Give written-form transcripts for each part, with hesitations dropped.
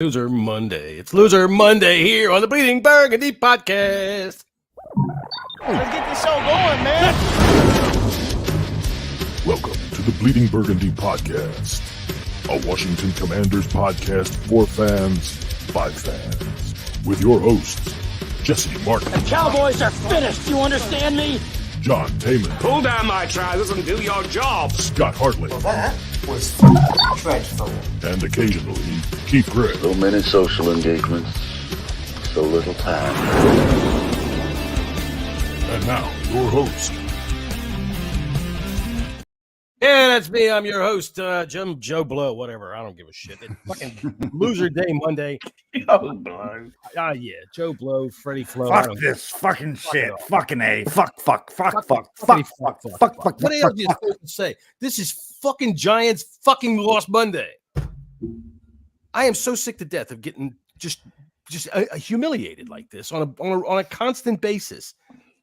Loser Monday. It's Loser Monday here on the Bleeding Burgundy podcast. Let's get this show going, man. Welcome to the Bleeding Burgundy podcast, a Washington Commanders podcast for fans by fans, with your hosts, Jessy Martin. The Cowboys are finished. You understand me? John Taman. Pull down my trousers and do your job. Scott Hartley. That was dreadful. And occasionally, Keith Gregg. So many social engagements, so little time. And now, your host. Yeah, that's me. I'm your host, Joe Blow, whatever. I don't give a shit. It's fucking Loser Day Monday. Joe Blow. Yeah, Joe Blow, Freddie Flo. Fuck this fucking shit. Fucking A. Fuck. What else are you supposed to say? This is fucking Giants fucking lost Monday. I am so sick to death of getting just humiliated like this on a constant basis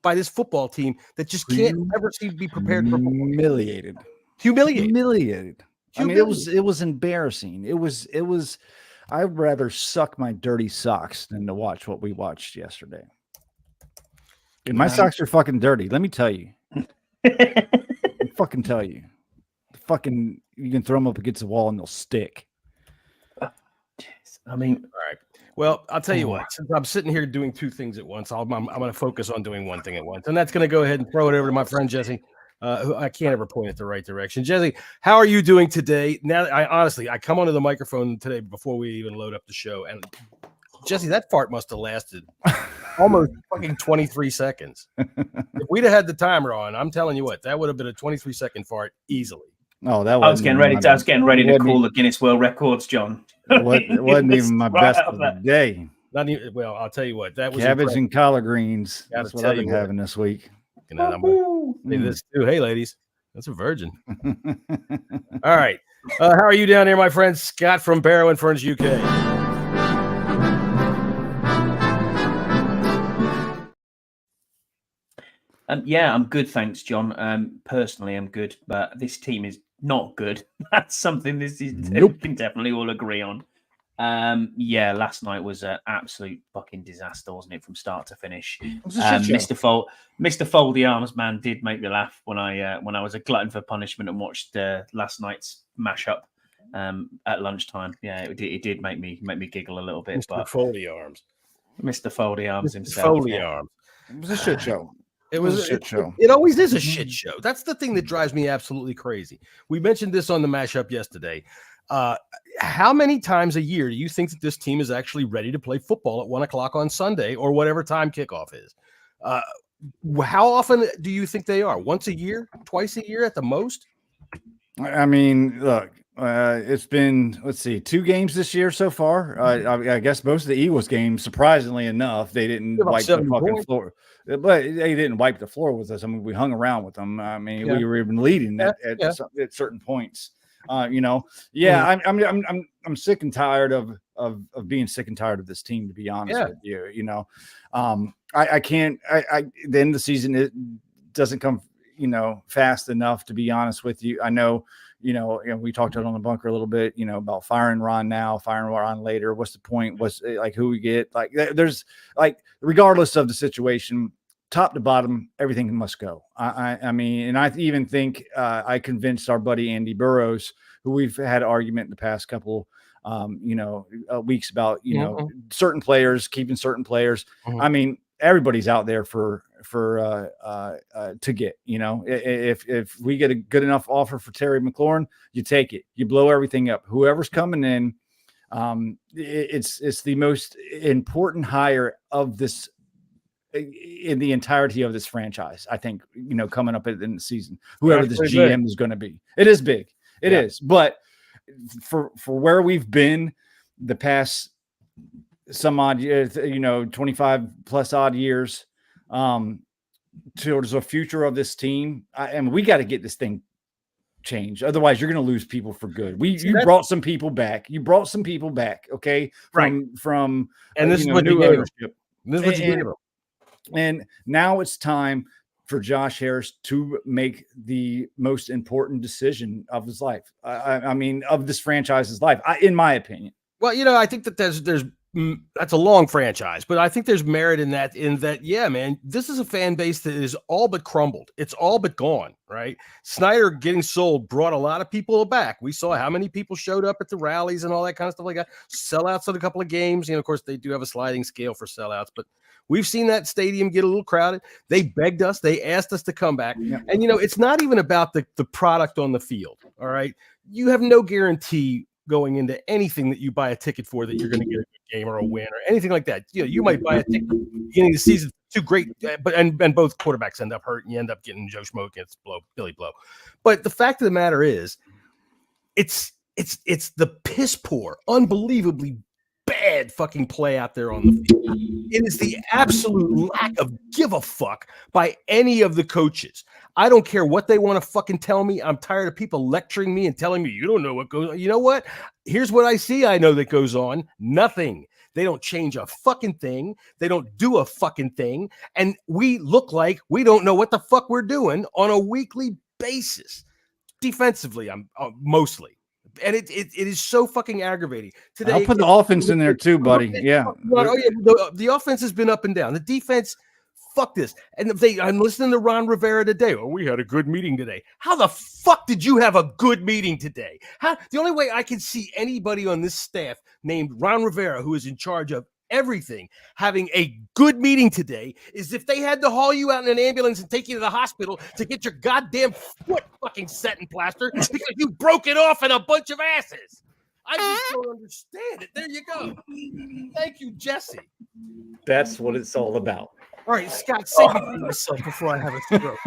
by this football team that just can't ever seem to be prepared for humiliated. I mean, it was embarrassing. It was. I'd rather suck my dirty socks than to watch what we watched yesterday. And my socks are fucking dirty. Let me tell you. Fucking tell you. Fucking, you can throw them up against the wall and they'll stick. I mean, all right. Well, I'll tell you what. Since I'm sitting here doing two things at once, I'm going to focus on doing one thing at once, and that's going to go ahead and throw it over to my friend Jessy. Who I can't ever point it the right direction. Jessy, how are you doing today? Now, I come onto the microphone today before we even load up the show, and Jessy, that fart must have lasted almost fucking 23 seconds. If we'd have had the timer on, I'm telling you what, that would have been a 23-second fart easily. Oh, that I was getting ready to call the Guinness World Records, John. It wasn't even my best of the day. Not even, well, I'll tell you what, that was cabbage incredible. and collard greens. That's what I've been having this week. And I'm gonna say this too. Hey, ladies, that's a virgin. All right. How are you down there, my friend Scott from Barrow and Ferns, UK? Yeah, I'm good, thanks, John. Personally, I'm good, but this team is not good. That's something we can definitely all agree on. Yeah, last night was an absolute fucking disaster, wasn't it, from start to finish? Mr. Foldy Arms man did make me laugh when I was a glutton for punishment and watched last night's mashup at lunchtime. Yeah, it did make me giggle a little bit. Mr. But Foldy Arms, Mr. Foldy Arms himself. Foldy Arms. It was a shit show. It was a shit show. It always is a shit show. That's the thing that drives me absolutely crazy. We mentioned this on the mashup yesterday. How many times a year do you think that this team is actually ready to play football at 1 o'clock on Sunday or whatever time kickoff is? How often do you think they are? Once a year? Twice a year at the most? I mean, look, it's been, 2 games this year so far. I guess most of the Eagles games, surprisingly enough, they didn't wipe the fucking floor. But they didn't wipe the floor with us. I mean, we hung around with them. I mean, we were even leading at certain points. I'm sick and tired of being sick and tired of this team, to be honest with you. I can't. The end of the season, it doesn't come, fast enough, to be honest with you. I know, we talked about on the bunker a little bit, about firing Ron now, firing Ron later. What's the point? What's like who we get? Like there's like, regardless of the situation, top to bottom, everything must go. I mean, and I even think I convinced our buddy Andy Burrows, who we've had an argument in the past couple, weeks about, certain players, keeping certain players. Mm-hmm. I mean, everybody's out there for to get, if we get a good enough offer for Terry McLaurin, you take it, you blow everything up. Whoever's coming in, it's the most important hire of this in the entirety of this franchise, I think, coming up in the season, whoever this GM is going to be. It is big. It is. But for where we've been the past some odd years, 25 plus odd years, towards the future of this team, and we got to get this thing changed. Otherwise, you're going to lose people for good. You brought some people back. Okay. From and this is what new ownership. This is what you gave them. And now it's time for Josh Harris to make the most important decision of his life. I mean, of this franchise's life, in my opinion. Well, I think that that's a long franchise, but I think there's merit in that. Yeah, man, this is a fan base that is all but crumbled. It's all but gone, right? Snyder getting sold brought a lot of people back. We saw how many people showed up at the rallies and all that kind of stuff like that. Sellouts at a couple of games. Of course, they do have a sliding scale for sellouts, but we've seen that stadium get a little crowded. They begged us. They asked us to come back. Yeah. And, it's not even about the product on the field, all right? You have no guarantee going into anything that you buy a ticket for that you're going to get a good game or a win or anything like that. You might buy a ticket at the beginning of the season, too great, but both quarterbacks end up hurt and you end up getting Joe Schmo against Billy Blow. But the fact of the matter is, it's the piss poor, unbelievably bad fucking play out there on the field. It is the absolute lack of give a fuck by any of the coaches. I don't care what they want to fucking tell me. I'm tired of people lecturing me and telling me you don't know what goes on. You know what? Here's what I see. I know that goes on. Nothing. They don't change a fucking thing. They don't do a fucking thing. And we look like we don't know what the fuck we're doing on a weekly basis. Defensively, I'm mostly. And it is so fucking aggravating. Today, I'll put the offense in there too, buddy. Yeah. Oh, yeah. The offense has been up and down. The defense, fuck this. And I'm listening to Ron Rivera today. Oh, we had a good meeting today. How the fuck did you have a good meeting today? The only way I can see anybody on this staff named Ron Rivera, who is in charge of everything, having a good meeting today is if they had to haul you out in an ambulance and take you to the hospital to get your goddamn foot fucking set in plaster because you broke it off in a bunch of asses. I just don't understand it. There you go. Thank you, Jesse. That's what it's all about. All right, Scott, save me from myself before I have a stroke.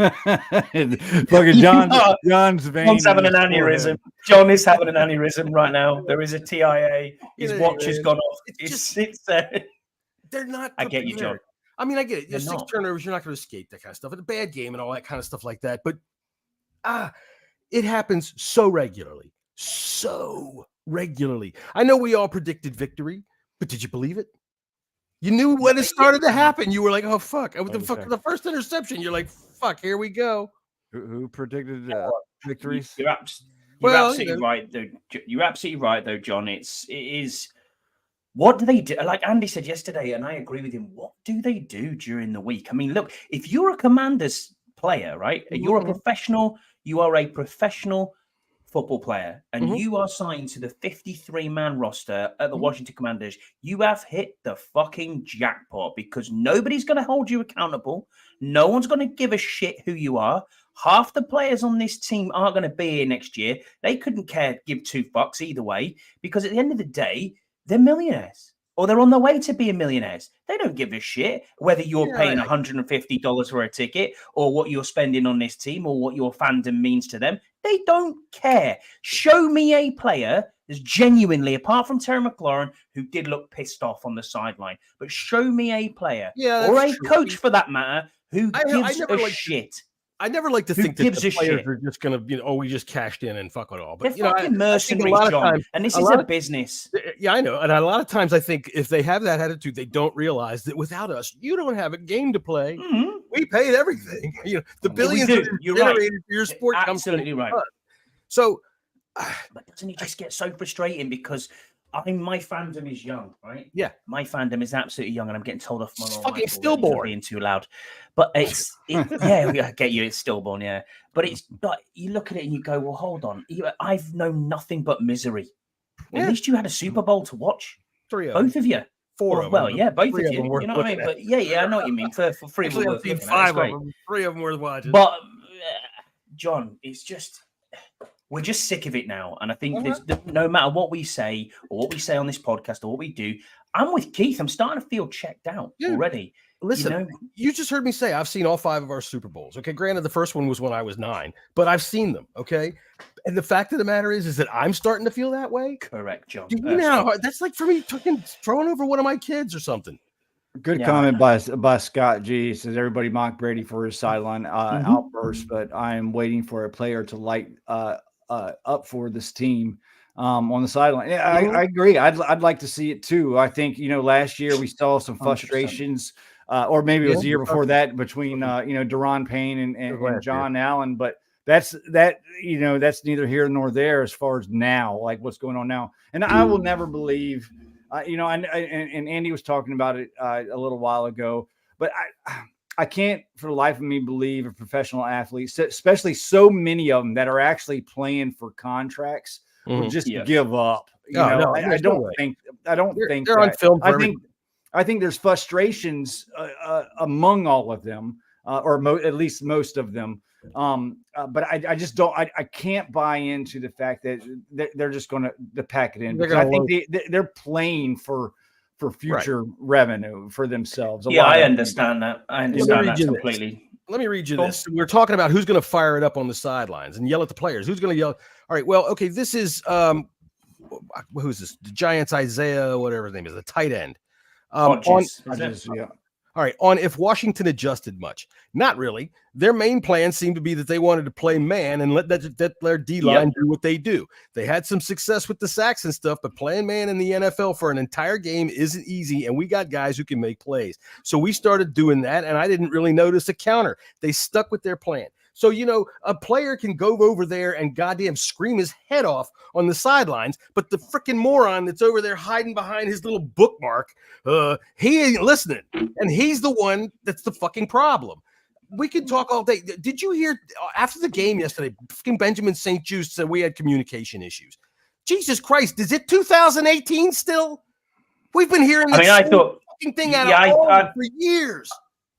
Fucking John's vein. John's having an aneurysm. John is having an aneurysm right now. There is a TIA. His watch has gone off. They're not. I get you, John. I mean, I get it. You're 6 turnovers. You're not going to escape that kind of stuff. It's a bad game and all that kind of stuff like that. But it happens so regularly. So regularly. I know we all predicted victory, but did you believe it? You knew when it started to happen. You were like, "Oh fuck!" The first interception, you're like, "Fuck, here we go." Who predicted victories? You're absolutely right, though. You're absolutely right, though, John. It is. What do they do? Like Andy said yesterday, and I agree with him. What do they do during the week? I mean, look, if you're a Commanders player, right? You're a professional. You are a professional football player, and you are signed to the 53-man roster at the Washington Commanders. You have hit the fucking jackpot because nobody's going to hold you accountable. No one's going to give a shit who you are. Half the players on this team aren't going to be here next year. They couldn't give 2 fucks either way because at the end of the day, they're millionaires or they're on their way to being millionaires. They don't give a shit whether you're paying $150 for a ticket or what you're spending on this team or what your fandom means to them. They don't care. Show me a player that's genuinely, apart from Terry McLaurin, who did look pissed off on the sideline, but show me a player or a coach for that matter who gives a shit. I never like to think that the players are just going to, we just cashed in and fuck it all. But they're fucking mercenaries, John. And this is a business. Yeah, I know. And a lot of times I think if they have that attitude, they don't realize that without us, you don't have a game to play. Mm-hmm. We paid everything. The billions you're generated for your sport comes from absolutely right. So, but doesn't it just get so frustrating because my fandom is young, right? Yeah, my fandom is absolutely young, and I'm getting told off my fucking stillborn being too loud. But I get you. It's stillborn, yeah. But it's like you look at it and you go, well, hold on. I've known nothing but misery. Yeah. At least you had a Super Bowl to watch. 3 of both them. of you. 4 of them. Well, yeah, both of you. You know what I mean? But yeah, I know what you mean. For 3 of them, I've seen 5 of them. 3 of them worth watching. But John, it's just. We're just sick of it now. And I think no matter what we say or what we say on this podcast or what we do, I'm with Keith. I'm starting to feel checked out already. Listen, you just heard me say I've seen all 5 of our Super Bowls. Okay, granted, the first one was when I was 9, but I've seen them. Okay, and the fact of the matter is that I'm starting to feel that way. Correct, John. That's like for me throwing over one of my kids or something. Good comment by Scott G. Says everybody mocked Brady for his sideline outburst, but I am waiting for a player to light up for this team on the sideline. Yeah, I agree. I'd like to see it too. I think last year we saw some frustrations, or maybe it was the year before that between Daron Payne and John Allen. But that's neither here nor there as far as now, like what's going on now. And I will never believe, and Andy was talking about it a little while ago, but I can't for the life of me believe a professional athlete, especially so many of them that are actually playing for contracts, will just give up. I don't think they're on film. I think there's frustrations among all of them, or at least most of them. But I just don't. I can't buy into the fact that they're just going to pack it in. Because I think they're playing for future revenue for themselves. I understand that. I understand that completely. Let me read you this. We're talking about who's going to fire it up on the sidelines and yell at the players. Who's going to yell? All right. Well, okay. This is who's this? The Giants, Isaiah, whatever his name is, the tight end. All right. On if Washington adjusted much, not really. Their main plan seemed to be that they wanted to play man and let their D line do what they do. They had some success with the sacks and stuff, but playing man in the NFL for an entire game isn't easy. And we got guys who can make plays. So we started doing that, and I didn't really notice a counter. They stuck with their plan. So, a player can go over there and goddamn scream his head off on the sidelines, but the freaking moron that's over there hiding behind his little bookmark, he ain't listening. And he's the one that's the fucking problem. We could talk all day. Did you hear after the game yesterday, fucking Benjamin St. Just said we had communication issues. Jesus Christ, is it 2018 still? We've been hearing this fucking thing for years.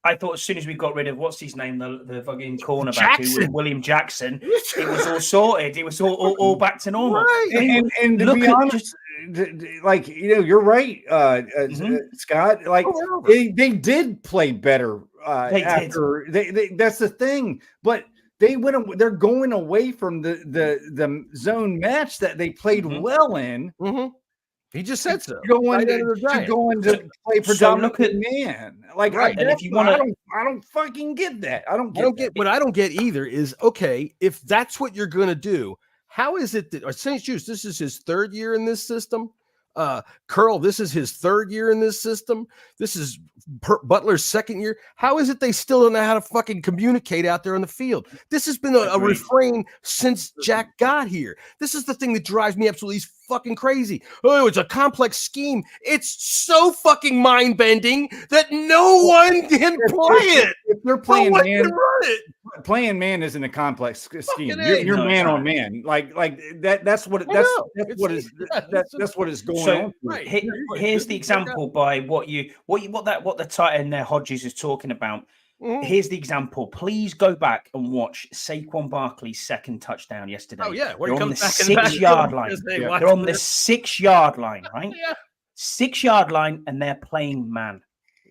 I thought as soon as we got rid of what's his name, the fucking cornerback, William Jackson, it was all sorted. It was all back to normal. Right. And to be honest, you're right, Scott. Like they did play better after they. That's the thing, but they're going away from the zone match that they played well in. Mm-hmm. He just said so. Going to play predominantly man. Like, and if you want to, I don't fucking get that. I don't get what I don't get either is, okay, if that's what you're going to do, how is it that St. Just, this is his third year in this system? Curl, this is his third year in this system. This is Butler's second year. How is it they still don't know how to fucking communicate out there on the field? This has been a refrain since Jack got here. This is the thing that drives me absolutely fucking crazy. Oh, it's a complex scheme. It's so fucking mind-bending that no one can play it. If they're playing man, playing man isn't a complex scheme. You're man on man. Like that. That's what is going on. Right. Here's the example by what the tight end there Hodges is talking about. Mm-hmm. Here's the example. Please go back and watch Saquon Barkley's second touchdown yesterday. Oh yeah, they're on the 6-yard line. They're on the 6-yard line, right? 6-yard line, and they're playing man.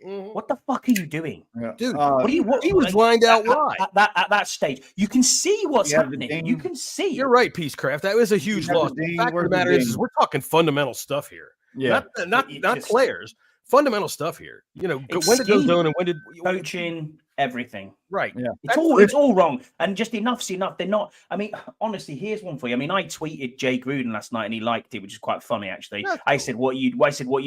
Mm-hmm. What the fuck are you doing, dude? He was lined out wide at that stage. You can see what's happening. You can see. You're right, Peacecraft. That was a huge loss. The fact of the matter is we're talking fundamental stuff here. Yeah, not players. Fundamental stuff here. When did go zone and when did coaching everything? Right. Yeah. It's all wrong. And just enough's enough. They're not. I mean, honestly, here's one for you. I mean, I tweeted Jay Gruden last night and he liked it, which is quite funny actually. Cool. I said, what you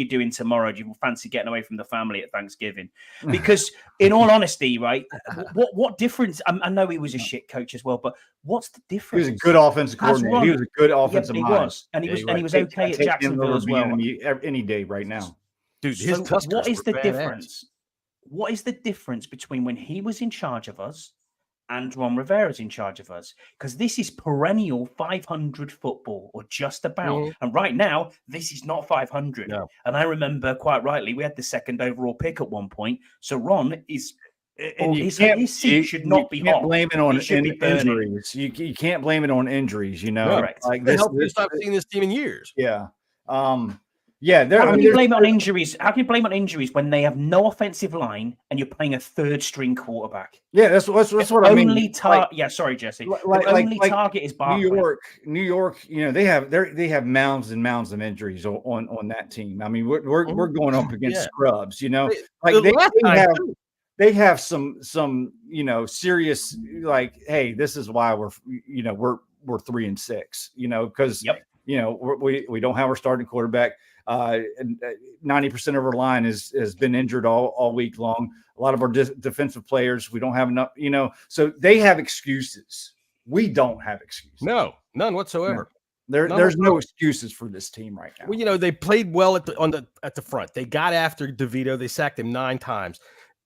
doing tomorrow? Do you fancy getting away from the family at Thanksgiving? Because in all honesty, right, what difference? I know he was a shit coach as well, but what's the difference? He was a good offensive coordinator. He was a good offensive mind. He was. And he was okay at Jacksonville as well. Any day right now. Dude, what is the difference? What is the difference between when he was in charge of us and Ron Rivera's in charge of us? Because this is perennial 500 football, or just about. Mm. And right now, this is not 500. No. And I remember quite rightly, we had the second overall pick at one point. So Ron is. And his seat should not be hot. Blame it on injuries. You can't blame it on injuries. Correct. Like this. I've seen this team in years. Yeah. How can you blame it on injuries? How can you blame it on injuries when they have no offensive line and you're playing a third string quarterback? Yeah, that's what I mean. Sorry, Jesse. Only target is Barkley. New York. They have mounds and mounds of injuries on that team. I mean, we're going up against scrubs. They have some serious hey, this is why we're 3-6. Because we don't have our starting quarterback. 90% of our line has been injured all week long. A lot of our defensive players, we don't have enough, so they have excuses. we don't have excuses. No, none whatsoever. There's no excuses for this team right now. Well, they played well at the front. They got after DeVito. They sacked him 9 times.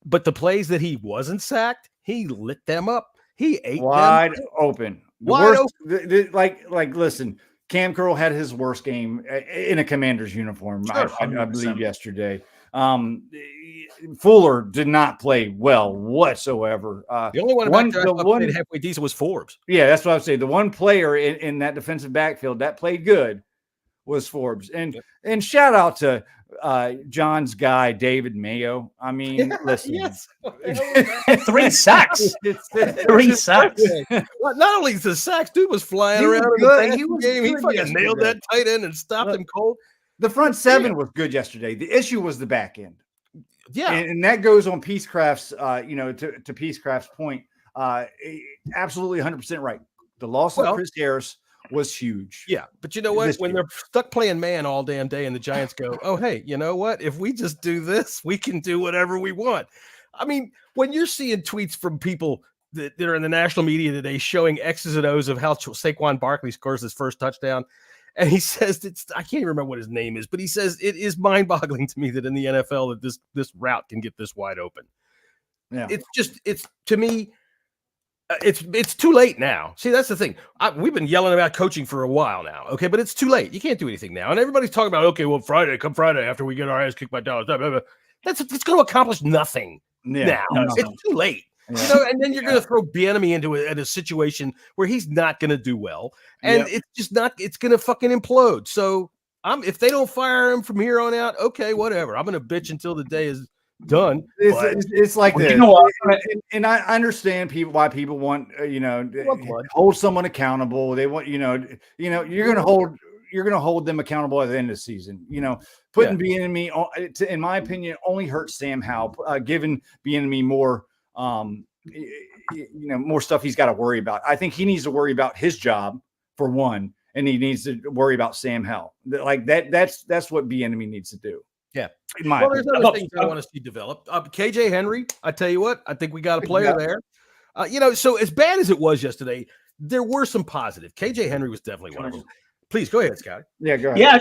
But the plays that he wasn't sacked, he lit them up. He ate wide them open. Listen, Cam Curl had his worst game in a Commander's uniform, Sure, I believe, yesterday. Fuller did not play well whatsoever. The only one played halfway decent was Forbes. Yeah, that's what I would say. The one player in that defensive backfield that played good was Forbes. And shout out to John's guy, David Mayo. I mean, listen. 3 sacks. 3 sacks. Well, not only the sacks, dude was flying around in the game. He fucking nailed that tight end and stopped him cold. The front 7 was good yesterday. The issue was the back end. Yeah. And that goes on Peacecraft's, to Peacecraft's point. Absolutely 100% right. The loss of Chris Harris was huge. Yeah. But you know what? When they're stuck playing man all damn day and the Giants go, oh, hey, you know what? If we just do this, we can do whatever we want. I mean, when you're seeing tweets from people that are in the national media today showing X's and O's of how Saquon Barkley scores his first touchdown, and he says I can't even remember what his name is, but he says it is mind-boggling to me that in the NFL that this route can get this wide open. Yeah, it's to me, it's too late now. See, that's the thing. We've been yelling about coaching for a while now, okay, but it's too late. You can't do anything now, and everybody's talking about come Friday after we get our ass kicked by Dallas. It's going to accomplish nothing now. It's too late. Yeah. And then you're going to throw Bieniemy into a situation where he's not going to do well, and it's just not. It's going to fucking implode. So if they don't fire him from here on out, okay, whatever. I'm going to bitch until the day is done. It's like this. And I understand why people want hold someone accountable. They want you're going to hold them accountable at the end of the season. Putting Bieniemy, in my opinion, only hurts Sam Howell. Giving Bieniemy more. More stuff he's got to worry about. I think he needs to worry about his job for one, and he needs to worry about Sam Howell. Like that's what Bieniemy needs to do. Yeah. There's other things I want to see develop. KJ Henry, I tell you what, I think we got a player there. So as bad as it was yesterday, there were some positive. KJ Henry was definitely one of them. Please go ahead, Scott. Yeah, go ahead. Yeah, I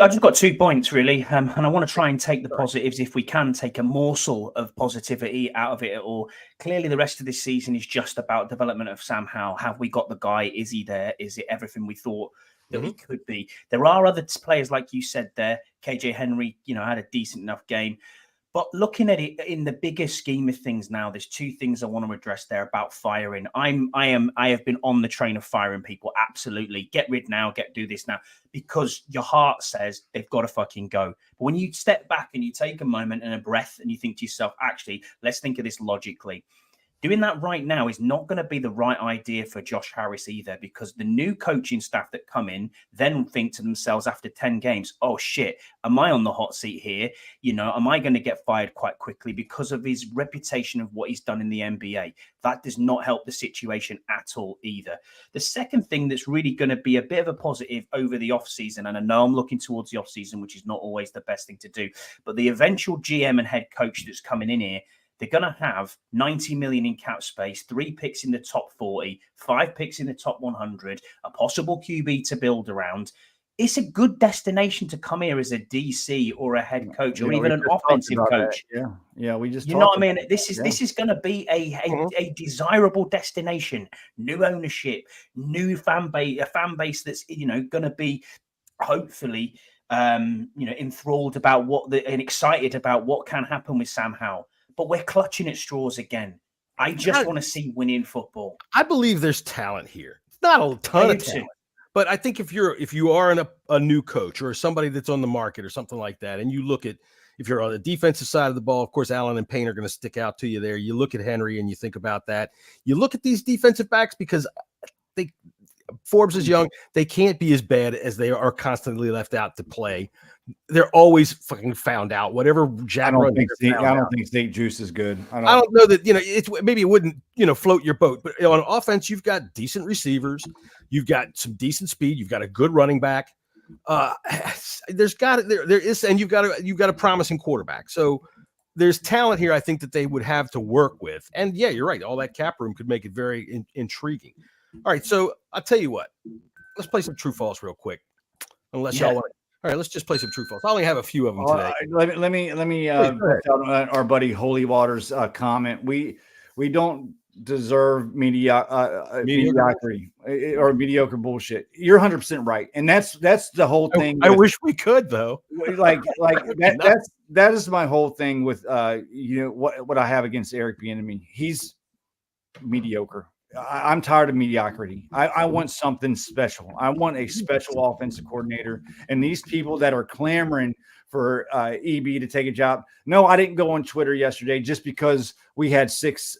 just got 2 points really, and I want to try and take the positives if we can take a morsel of positivity out of it all. Clearly, the rest of this season is just about development of Sam Howell. Have we got the guy? Is he there? Is it everything we thought that he could be? There are other players, like you said there. KJ Henry, had a decent enough game. But looking at it in the bigger scheme of things now, there's 2 things I want to address there about firing. I have been on the train of firing people. Absolutely. Get rid now, do this now, because your heart says they've got to fucking go. But when you step back and you take a moment and a breath and you think to yourself, actually, let's think of this logically. Doing that right now is not going to be the right idea for Josh Harris either, because the new coaching staff that come in then think to themselves after 10 games, oh shit, am I on the hot seat here? Am I going to get fired quite quickly because of his reputation of what he's done in the NBA? That does not help the situation at all either. The second thing that's really going to be a bit of a positive over the offseason, and I know I'm looking towards the offseason, which is not always the best thing to do, but the eventual GM and head coach that's coming in here, they're going to have 90 million in cap space, 3 picks in the top 40, 5 picks in the top 100, a possible QB to build around. It's a good destination to come here as a DC or a head coach or even an offensive coach. Yeah. We just, what I mean? This is going to be a desirable destination, new ownership, new fan base, a fan base that's, going to be hopefully, enthralled about and excited about what can happen with Sam Howell. But we're clutching at straws again. I just want to see winning football. I believe there's talent here. It's not a ton of talent, but I think if you are a new coach or somebody that's on the market or something like that, and you look at, if you're on the defensive side of the ball, of course, Allen and Payne are going to stick out to you there. You look at Henry and you think about that. You look at these defensive backs because Forbes is young. They can't be as bad as they are constantly left out to play. They're always fucking found out. Whatever Jack. I don't think State Juice is good. I don't know that it's maybe it wouldn't float your boat, but on offense you've got decent receivers, you've got some decent speed, you've got a good running back. There's got there is, and you've got a promising quarterback. So there's talent here. I think that they would have to work with, and yeah, you're right. All that cap room could make it very intriguing. All right, so I'll tell you what. Let's play some true false real quick. Unless y'all want. All right, let's just play some true false. I only have a few of them today. Let me put out our buddy Holy Waters comment. We don't deserve mediocrity or mediocre bullshit. You're 100% right, and that's the whole thing. I wish we could though. Like that is my whole thing with what I have against Eric Bieniemy. He's mediocre. I'm tired of mediocrity. I want something special. I want a special offensive coordinator. And these people that are clamoring for EB to take a job. No, I didn't go on Twitter yesterday just because we had 6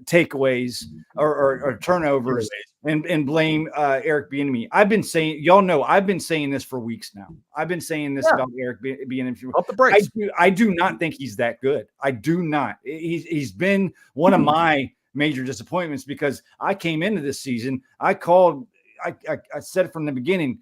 takeaways or turnovers and blame Eric Bieniemy. I've been saying, y'all know, I've been saying this for weeks now. I've been saying this about Eric Bieniemy. Up the brakes. I do not think he's that good. I do not. He's been one of my major disappointments because I came into this season. I said it from the beginning.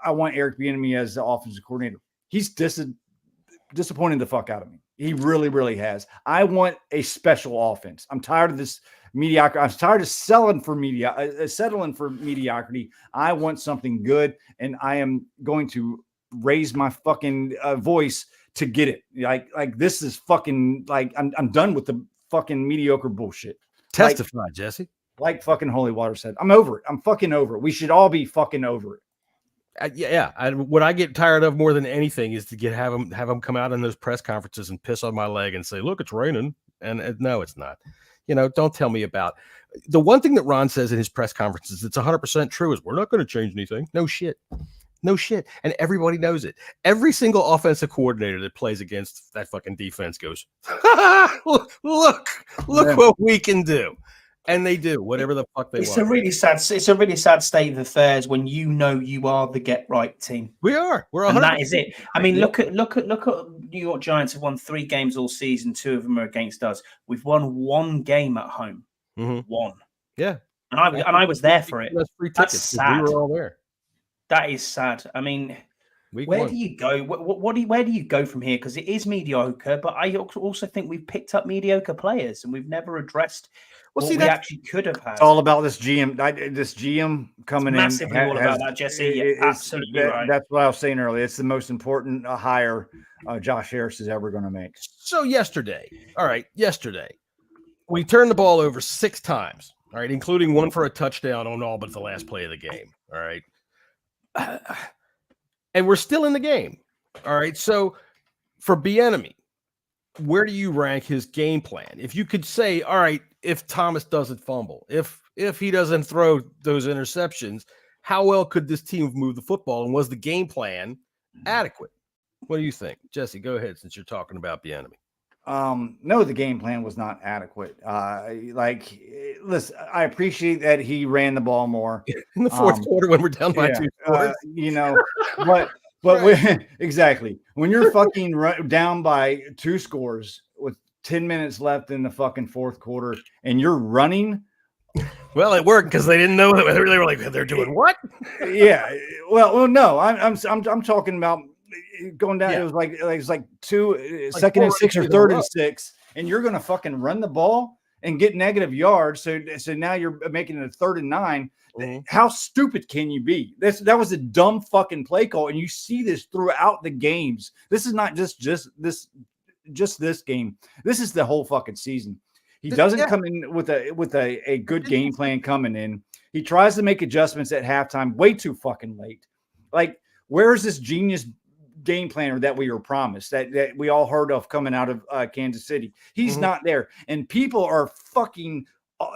I want Eric Bieniemy as the offensive coordinator. He's disappointed the fuck out of me. He really, really has. I want a special offense. I'm tired of this mediocre. I'm tired of settling for mediocrity. I want something good, and I am going to raise my fucking voice to get it. Like this is fucking like I'm done with the fucking mediocre bullshit. Testify, Jesse. Like fucking Holy Water said, I'm over it. I'm fucking over it. We should all be fucking over it. What I get tired of more than anything is to have them come out in those press conferences and piss on my leg and say, "Look, it's raining," and no, it's not. Don't tell me about the one thing that Ron says in his press conferences. It's 100% true. Is we're not going to change anything. No shit. And everybody knows it. Every single offensive coordinator that plays against that fucking defense goes, look what we can do. And they do whatever the fuck they want. It's a really sad state of affairs when you are the get right team. We are. We're 100%. And that is it. I mean, look at New York Giants have won 3 games all season. 2 of them are against us. We've won 1 game at home. Mm-hmm. 1. Yeah. And I was there for it. That's sad. We were all there. That is sad. I mean, where do you go? Where do you go from here? Because it is mediocre, but I also think we've picked up mediocre players and we've never addressed what we actually could have had. It's all about this GM. This GM coming massively in. Massively all about that, Jesse. You're absolutely right. That's what I was saying earlier. It's the most important hire Josh Harris is ever going to make. So yesterday, we turned the ball over 6 times, all right, including 1 for a touchdown on all but the last play of the game, all right? And we're still in the game. All right. So for Bieniemy, where do you rank his game plan? If you could say, all right, if Thomas doesn't fumble, if he doesn't throw those interceptions, how well could this team move the football? And was the game plan adequate? What do you think? Jesse, go ahead since you're talking about Bieniemy. No, the game plan was not adequate. Listen, I appreciate that he ran the ball more in the fourth quarter when we're down by 2 scores. But exactly when you're fucking down by 2 scores with 10 minutes left in the fucking fourth quarter and you're running. Well, it worked because they didn't know they were like they're doing what? Yeah. Well, no, I'm talking about. Going down, it was like 2 second and 6 or 3rd and 6, and you're going to fucking run the ball and get negative yards. So now you're making it a 3rd and 9. Mm-hmm. How stupid can you be? That was a dumb fucking play call, and you see this throughout the games. This is not just this game. This is the whole fucking season. He doesn't come in with a good game plan coming in. He tries to make adjustments at halftime way too fucking late. Like, where's this genius game planner that we were promised that we all heard of coming out of Kansas City? He's not there, and people are fucking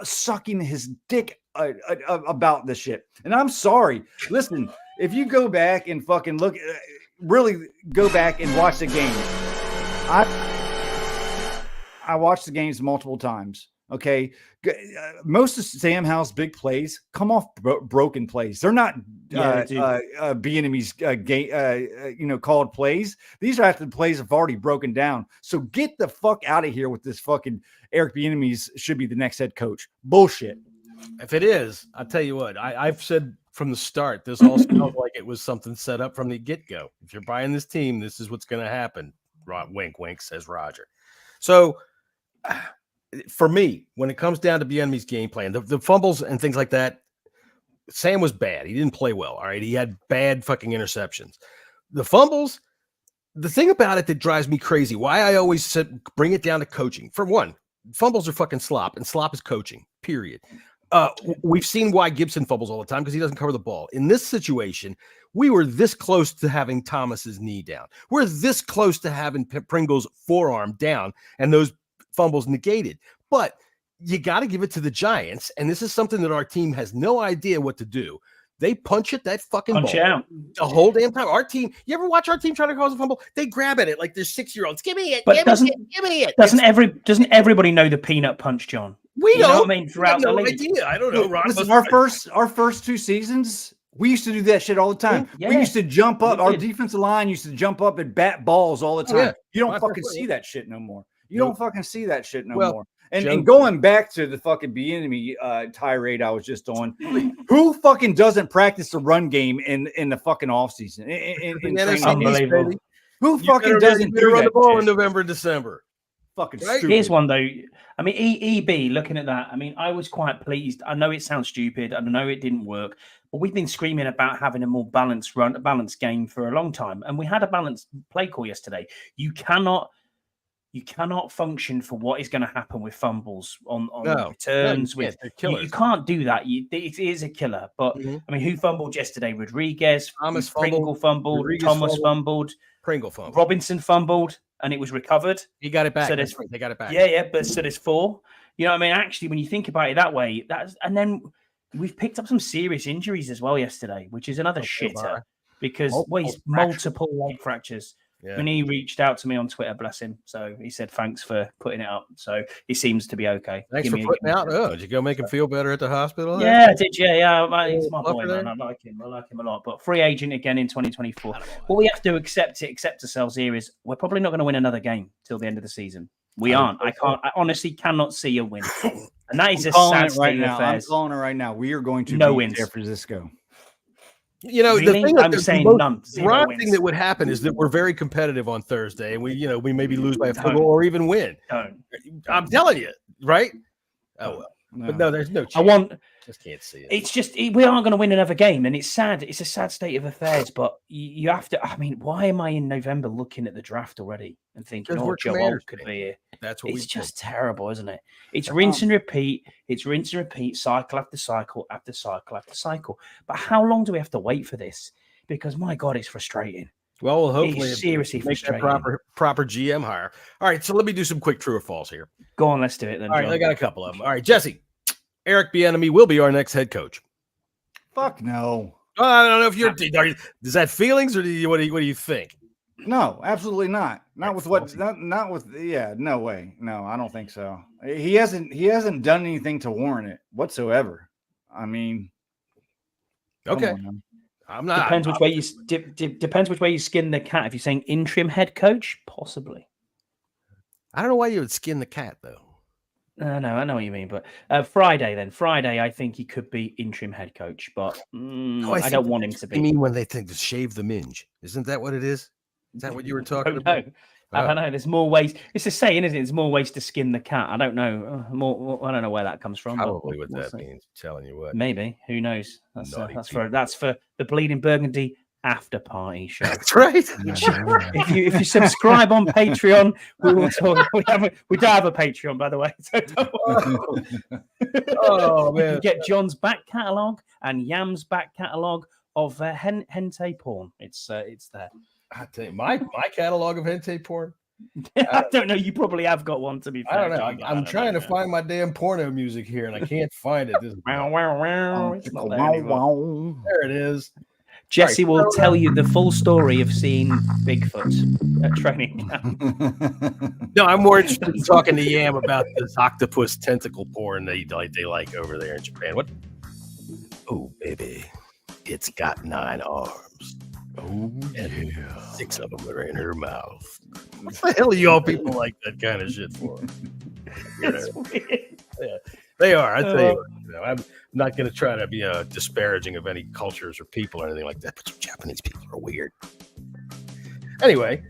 sucking his dick about this shit. And I'm sorry. Listen, if you go back and fucking look, really go back and watch the game. I watched the games multiple times. Okay, most of Sam Howell's big plays come off broken plays. They're not Bieniemy's called plays. These are after the plays have already broken down. So get the fuck out of here with this fucking Eric Bieniemy's should be the next head coach bullshit. If it is, I'll tell you what. I've said from the start, this all smells like it was something set up from the get-go. If you're buying this team, this is what's going to happen. Wink, wink, says Roger. So for me, when it comes down to Bieniemy's game plan, the fumbles and things like that, Sam was bad. He didn't play well. All right. He had bad fucking interceptions. The fumbles, the thing about it that drives me crazy, why I always said bring it down to coaching. For one, fumbles are fucking slop, and slop is coaching, period. We've seen why Gibson fumbles all the time because he doesn't cover the ball. In this situation, we were this close to having Thomas's knee down. We're this close to having Pringle's forearm down and those fumbles negated. But you got to give it to the Giants, and this is something that our team has no idea what to do. They punch it that fucking punch ball out the whole damn time. Our team, you ever watch our team try to cause a fumble? They grab at it like they're 6-year-olds. Give me it. But give me it. Doesn't everybody know the peanut punch, John? We know don't. what I mean, throughout the league. Idea. I don't know, Ron. Listen, our first 2 seasons, we used to do that shit all the time. Yeah. We used to jump up. Our defensive line used to jump up and bat balls all the time. Yeah. You don't fucking see that shit no more. You don't fucking see that shit no more. Joe, And going back to the fucking Bieniemy tirade I was just on, who fucking doesn't practice the run game in the fucking offseason? Unbelievable. Who fucking doesn't do run that the ball shit? in November and December? Fucking Right? stupid. Here's one though. I mean, EB, looking at that, I mean, I was quite pleased. I know it sounds stupid. I know it didn't work, but we've been screaming about having a more balanced game for a long time. And we had a balanced play call yesterday. You cannot function for what is going to happen with fumbles on returns. You can't do that. It is a killer. But I mean, who fumbled yesterday? Rodriguez, Thomas Pringle fumbled, Thomas fumbled, Pringle fumbled, Robinson fumbled, and it was recovered. He got it back. So they got it back. Yeah. But so there's 4. You know what I mean? Actually, when you think about it that way, and then we've picked up some serious injuries as well yesterday, which is another shitter because multiple leg fractures. Yeah. And he reached out to me on Twitter, bless him. So he said, thanks for putting it up. So he seems to be okay. Thanks for putting it out. Oh, did you go make him feel better at the hospital? Yeah, I did. Yeah. He's my boy, man. I like him a lot. But free agent again in 2024. What we have to accept ourselves here is we're probably not going to win another game till the end of the season. We aren't. I honestly cannot see a win. And that is a sad state of affairs. I'm calling it right now. We are going to beat San Francisco. You know, really? the thing I'm saying none. Thing that would happen is that we're very competitive on Thursday, and we maybe lose by a field goal or even win. I'm telling you, right? Oh well, but no, there's no chance. Just can't see it. It's just we aren't going to win another game, and it's sad. It's a sad state of affairs. But you have to. I mean, why am I in November looking at the draft already and thinking, "Oh, Joe Alt could be here"? That's what it's just terrible, isn't it? It's rinse and repeat. It's rinse and repeat, cycle after cycle after cycle after cycle. But how long do we have to wait for this? Because my God, it's frustrating. Well, hopefully, it's seriously frustrating. Proper GM hire. All right, so let me do some quick true or false here. Go on, let's do it then. All right, I got a couple of them. All right, Jesse, Eric Bieniemy will be our next head coach. Fuck no. I don't know if is that feelings or what do you think? No, absolutely not. Not with what. Not with. Yeah, no way. No, I don't think so. He hasn't done anything to warrant it whatsoever. I mean, okay. I'm not. Depends which way you depends which way you skin the cat. If you're saying interim head coach, possibly. I don't know why you would skin the cat though. No, I know what you mean. But Friday, I think he could be interim head coach, but I don't want him to be. I mean, when they think to shave the minge, isn't that what it is? Is that what you were talking about? I don't know. There's more ways. It's a saying, isn't it? There's more ways to skin the cat. I don't know. I don't know where that comes from. Probably what that means. Telling you what. Maybe. Who knows? That's for the Bleeding Burgundy after party show. That's right. If you subscribe on Patreon, we will talk. We don't have a Patreon, by the way. So oh man! You get John's back catalogue and Yam's back catalogue of hentai porn. It's there. I tell you, my catalog of hentai porn. I don't know. You probably have got one, to be fair. I don't know. I'm trying to find my damn porno music here, and I can't find it. It's not there anymore. There it is. Jessy will tell you the full story of seeing Bigfoot at training camp. No, I'm more interested in talking to Yam about this octopus tentacle porn they like over there in Japan. What? Oh, baby. It's got 9 arms. Oh, yeah. 6 of them are in her mouth. What the hell are y'all people like that kind of shit for? That's weird. Yeah, they are. I tell you, I'm not going to try to be disparaging of any cultures or people or anything like that, but Japanese people are weird. Anyway,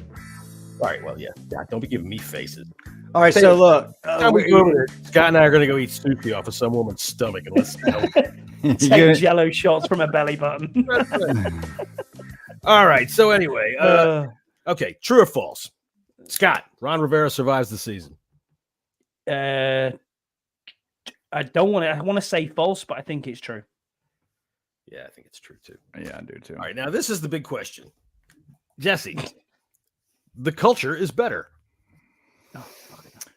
All right, well, yeah. Don't be giving me faces. All right, so look, we go over there. Scott and I are going to go eat sushi off of some woman's stomach, and let's take Jello shots from a belly button. All right. So anyway, okay, true or false? Scott, Ron Rivera survives the season. I don't want to. I want to say false, but I think it's true. Yeah, I think it's true too. Yeah, I do too. All right, now this is the big question, Jesse. The culture is better.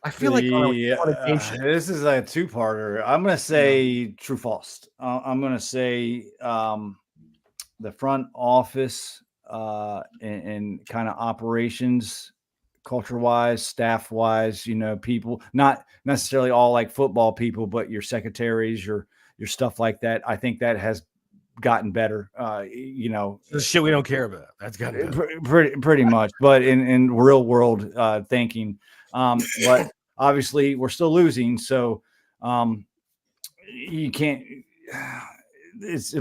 I feel like this is a two-parter. I'm going to say true false. I'm going to say the front office and kind of operations, culture-wise, staff-wise, people, not necessarily all like football people, but your secretaries, your stuff like that. I think that has gotten better. The shit we don't care about. That's gotten better. Pretty much. But in real world thinking. But obviously we're still losing, so you can't. It's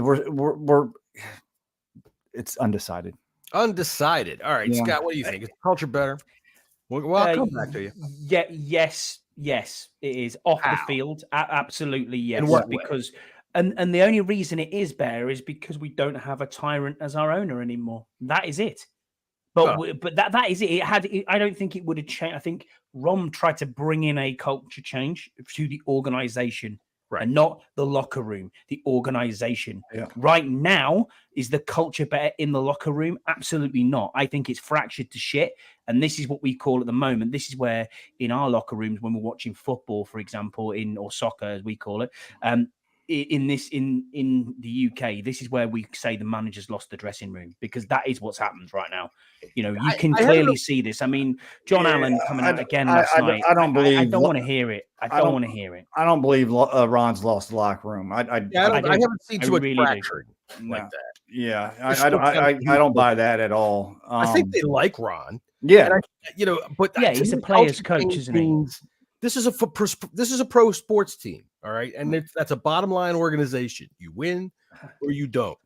undecided. Undecided. All right, yeah. Scott, what do you think? Is the culture better? Well, I'll come back to you. Yeah, yes, it is off the field. Absolutely, yes. In what because way? And the only reason it is better is because we don't have a tyrant as our owner anymore. That is it. But that is it. I don't think it would have changed. I think Rom tried to bring in a culture change to the organization, right, and not the locker room. The organization. Yeah. Right now, is the culture better in the locker room? Absolutely not. I think it's fractured to shit. And this is what we call at the moment. This is where in our locker rooms, when we're watching football, for example, or soccer as we call it, in the UK, this is where we say the manager's lost the dressing room, because that is what's happened right now. You can clearly see this. I mean, John Allen coming out again last night. I don't want to hear it. I don't want to hear it. I don't believe Ron's lost the locker room. I haven't seen too much fracturing like that. Yeah, I don't buy that at all. I think they like Ron. Yeah, but he's a player's coach, isn't he? This is a pro sports team, all right, and that's a bottom line organization. You win or you don't.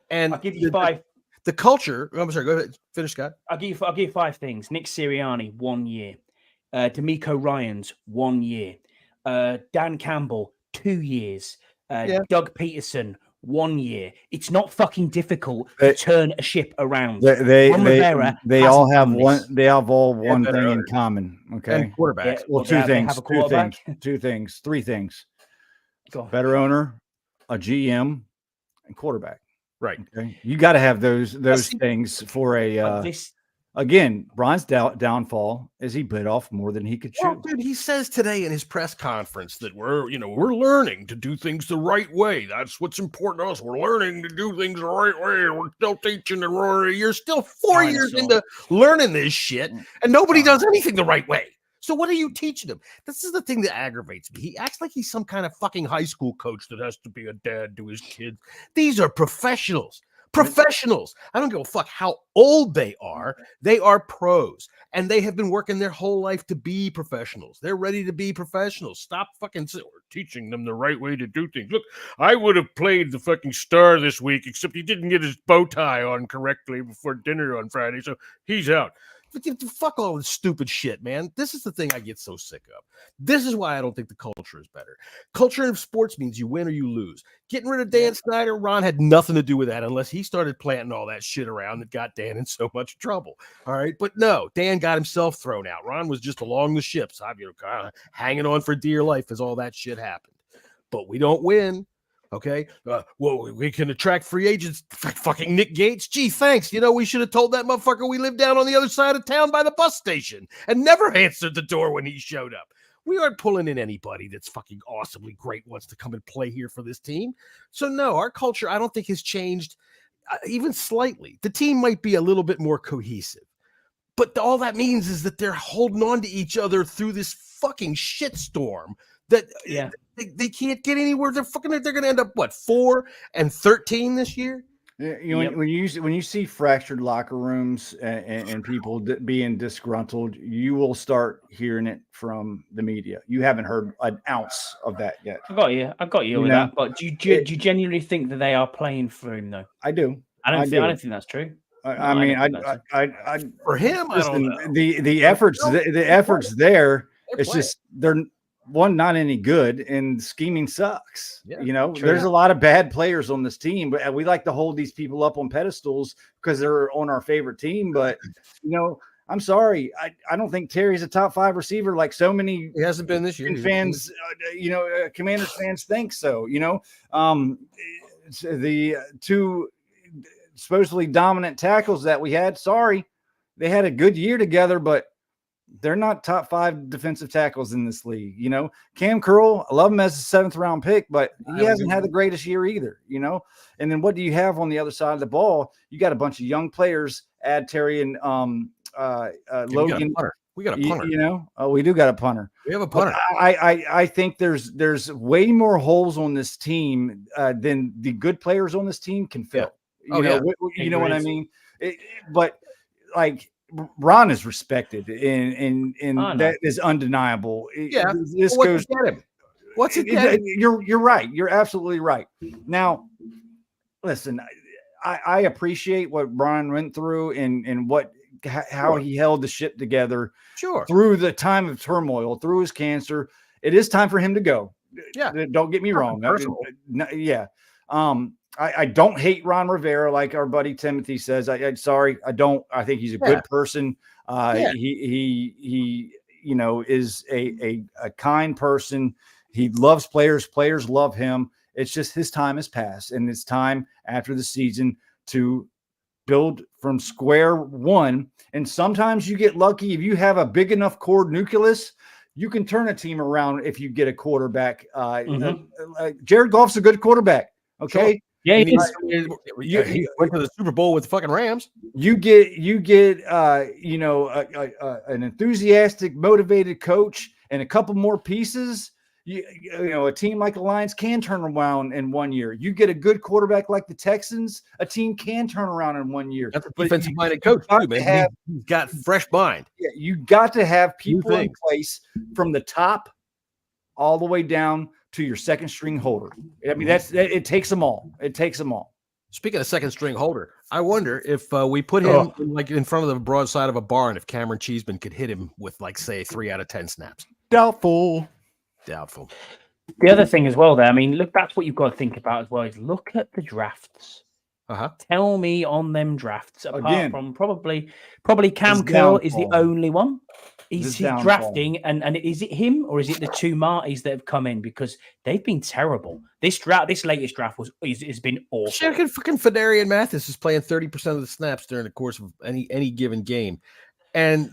And I'll give you five. The culture. I'm sorry. Go ahead. Finish, Scott. I'll give you 5 things. Nick Sirianni, 1 year. D'Amico Ryans, 1 year. Dan Campbell, 2 years. Doug Peterson, 1 year. It's not fucking difficult to turn a ship around. They all have one. They have all one thing in common. Okay, and quarterbacks. Well, two things. 3 things. Better owner, a GM, and quarterback. Right. Okay. You got to have those things for a. Again, Ron's downfall is he bit off more than he could chew. Well, dude, he says today in his press conference that we're learning to do things the right way. That's what's important to us. We're learning to do things the right way. We're still teaching you're still 4 years into learning this shit, and nobody does anything the right way. So what are you teaching him? This is the thing that aggravates me. He acts like he's some kind of fucking high school coach that has to be a dad to his kids. These are professionals. Professionals. I don't give a fuck how old they are. They are pros, and they have been working their whole life to be professionals. They're ready to be professionals. Stop fucking teaching them the right way to do things. Look, I would have played the fucking star this week, except he didn't get his bow tie on correctly before dinner on Friday, so he's out. Fuck all this stupid shit, man. This is the thing I get so sick of. This is why I don't think the culture is better. Culture in sports means you win or you lose. Getting rid of Dan Snyder, Ron had nothing to do with that unless he started planting all that shit around that got Dan in so much trouble. All right. But no, Dan got himself thrown out. Ron was just along the ships, kind of hanging on for dear life as all that shit happened. But we don't win. Okay. Well, we can attract free agents. Fucking Nick Gates. Gee, thanks. We should have told that motherfucker we live down on the other side of town by the bus station and never answered the door when he showed up. We aren't pulling in anybody that's fucking awesomely great wants to come and play here for this team. So no, our culture, I don't think has changed even slightly. The team might be a little bit more cohesive, but all that means is that they're holding on to each other through this fucking shitstorm that they can't get anywhere. They're going to end up 4-13 this year. When you see fractured locker rooms and people being disgruntled, you will start hearing it from the media. You haven't heard an ounce of that yet. I got you with that. But do you genuinely think that they are playing for him though? I do. I don't think that's true. I mean, I for him, I don't know. The efforts there. It's just they're not any good, and scheming sucks. Yeah, there's a lot of bad players on this team, but we like to hold these people up on pedestals because they're on our favorite team. But I'm sorry, I don't think Terry's a top 5 receiver like so many. He hasn't been this year. Fans, Commanders fans think so. The 2 supposedly dominant tackles that we had. Sorry, they had a good year together, but they're not top 5 defensive tackles in this league. Cam Curl, I love him as a 7th round pick, but he hasn't had the greatest year either. And then what do you have on the other side of the ball? You got a bunch of young players. Add Terry and Logan. We got a punter. We do got a punter. We have a punter. I think there's way more holes on this team than the good players on this team can fill. Yeah. You know what I mean? But like Ron is respected, and that is undeniable. Yeah, this goes. What's it get him? You're right. You're absolutely right. Now, listen, I appreciate what Brian went through and how he held the ship together. Sure. Through the time of turmoil, through his cancer, it is time for him to go. Yeah. Don't get me wrong. I don't hate Ron Rivera like our buddy Timothy says. I'm sorry, I don't. I think he's a good person. He is a kind person. He loves players. Players love him. It's just his time has passed, and it's time after the season to build from square one. And sometimes you get lucky if you have a big enough core nucleus. You can turn a team around if you get a quarterback. Jared Goff's a good quarterback. Okay. Sure. Yeah, he went to the Super Bowl with the fucking Rams. You get an enthusiastic, motivated coach and a couple more pieces. A team like the Lions can turn around in 1 year. You get a good quarterback like the Texans, a team can turn around in 1 year. That's a defensive-minded coach too, man. He's got fresh mind. Yeah, you got to have people in place from the top all the way down to your second string holder. I mean, it takes them all. It takes them all. Speaking of second string holder, I wonder if we put him in front of the broadside of a barn, if Cameron Cheeseman could hit him with say 3 out of 10 snaps. Doubtful. The other thing as well there, I mean, look, that's what you've got to think about as well, is look at the drafts. Tell me on them drafts, apart from probably Cam Curl is the only one. He's drafting, and is it him or is it the 2 Martys that have come in? Because they've been terrible. This latest draft has been awful. Fucking Fedarian Mathis is playing 30% of the snaps during the course of any given game, and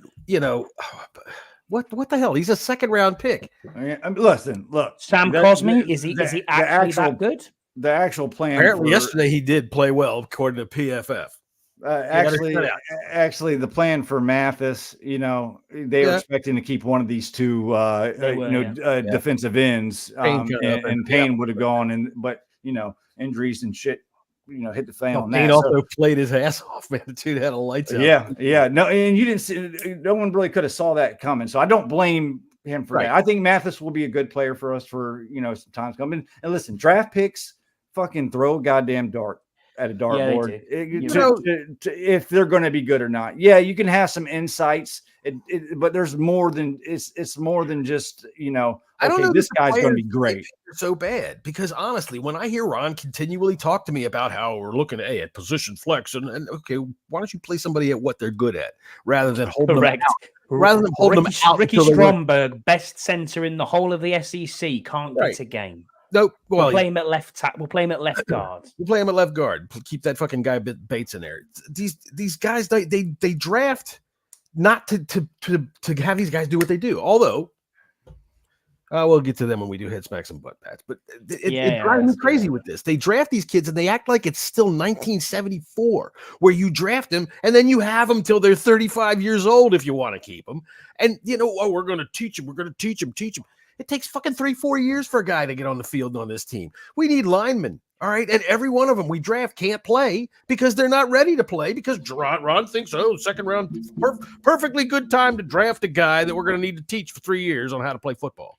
what the hell? He's a 2nd round pick. Listen, look, Sam Cosme is he actually that good? The actual plan. Apparently, yesterday he did play well, according to PFF. Actually, the plan for Mathis, they were expecting to keep one of these 2, defensive ends, and Payne would have gone, but injuries and shit, hit the fan on that. Payne also played his ass off, man. The dude had a lights out. Yeah. No, and you didn't see. No one really could have saw that coming. So I don't blame him for that. I think Mathis will be a good player for us for some times coming. And listen, draft picks, fucking throw a goddamn dart at a dartboard if they're going to be good or not. Yeah, you can have some insights, but there's more than it's more than just I don't know this guy's going to be great. So bad, because honestly, when I hear Ron continually talk to me about how we're looking at position flex and okay, why don't you play somebody at what they're good at rather than hold them out? Rather than hold them out. Ricky Stromberg, best center in the whole of the SEC, can't get a game. No, we'll play him at left. We'll play him at left guard. We'll play him at left guard. Keep that fucking guy Bates in there. These guys, they draft not to have these guys do what they do. Although, we'll get to them when we do head smacks and butt pats. But it drives me crazy with this. They draft these kids and they act like it's still 1974, where you draft them and then you have them till they're 35 years old if you want to keep them. And we're going to teach them. We're going to teach them. It takes fucking 3-4 years for a guy to get on the field on this team. We need linemen, all right? And every one of them we draft can't play because they're not ready to play because Ron thinks, 2nd round, perfectly good time to draft a guy that we're going to need to teach for 3 years on how to play football.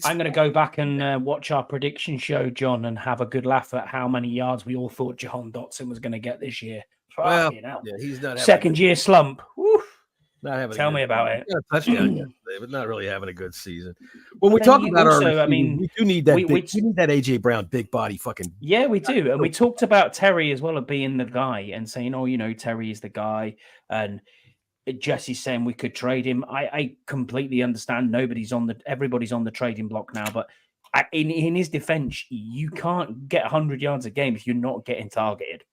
I'm going to go back and watch our prediction show, John, and have a good laugh at how many yards we all thought Jahan Dotson was going to get this year. Well, Fucking hell. yeah, he's not having Second year slump. Woo. not having. Tell me about it. He got a touchdown yesterday, but not really having a good season. When we But talk then about also, our, I mean, we do need that. we We need that AJ Brown big body fucking. Yeah, we do. And we talked about Terry as well of being the guy and saying, oh, Terry is the guy. And Jesse's saying we could trade him. I completely understand. Everybody's on the trading block now. But in his defense, you can't get 100 yards a game if you're not getting targeted.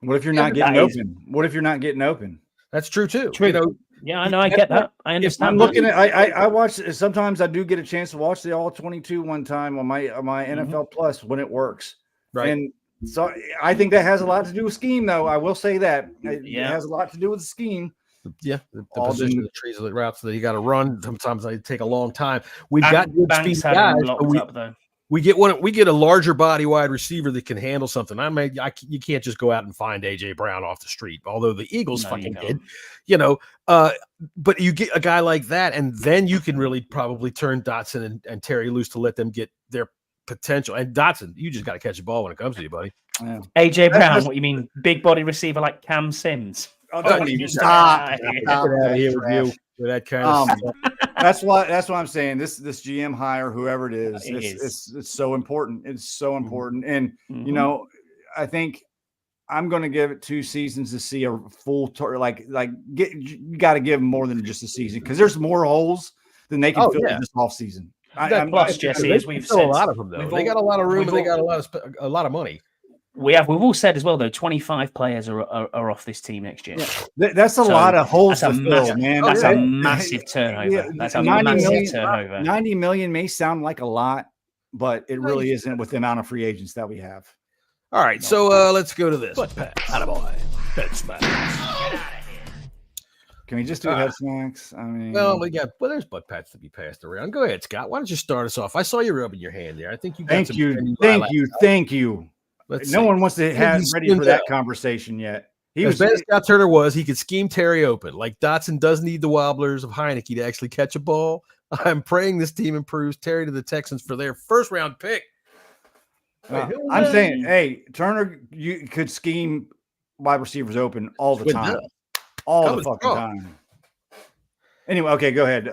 What if you're not getting open? What if you're not getting open? That's true too. True. Yeah, I know. I get that. I understand. I'm looking at. I watch. Sometimes I do get a chance to watch the All 22 one time on my NFL Plus when it works. Right. And so I think that has a lot to do with scheme, though. I will say that it has a lot to do with the scheme. Yeah, the position of the trees of the routes that you got to run. Sometimes they take a long time. We've got good speed guys, but we get a larger body wide receiver that can handle something. You can't just go out and find AJ Brown off the street, although the Eagles did, but you get a guy like that, and then you can really probably turn Dotson and Terry loose to let them get their potential. And Dotson, you just got to catch the ball when it comes to you, buddy. Yeah. AJ Brown, what you mean? Big body receiver like Cam Sims? Oh, don't even stop. Get out of here with you. With that kind of stuff. That's what I'm saying. This GM hire, whoever it is, it's so important. It's so important. And I think I'm going to give it 2 seasons to see a full you got to give them more than just a season, because there's more holes than they can fill this off season. Plus, Jesse, as we've said, a lot of them though. They got a lot of room and they got a lot of money. We've all said as well, though, 25 players are off this team next year. Yeah. That's a lot of holes to fill, man. That's a massive turnover. Yeah, that's a massive turnover. 90 million may sound like a lot, but it really isn't with the amount of free agents that we have. All right, so let's go to this. Butt pat. Attaboy. Head smacks. Can we just do head smacks? I mean, there's butt pats to be passed around. Go ahead, Scott. Why don't you start us off? I saw you rubbing your hand there. I think you got Thank you. No one wants to have ready for that conversation yet. As bad as Scott Turner was, he could scheme Terry open. Like Dotson does need the wobblers of Heineke to actually catch a ball. I'm praying this team improves Terry to the Texans for their first round pick. I'm saying, hey, Turner, you could scheme wide receivers open all the time. All the fucking time. Anyway, okay, go ahead.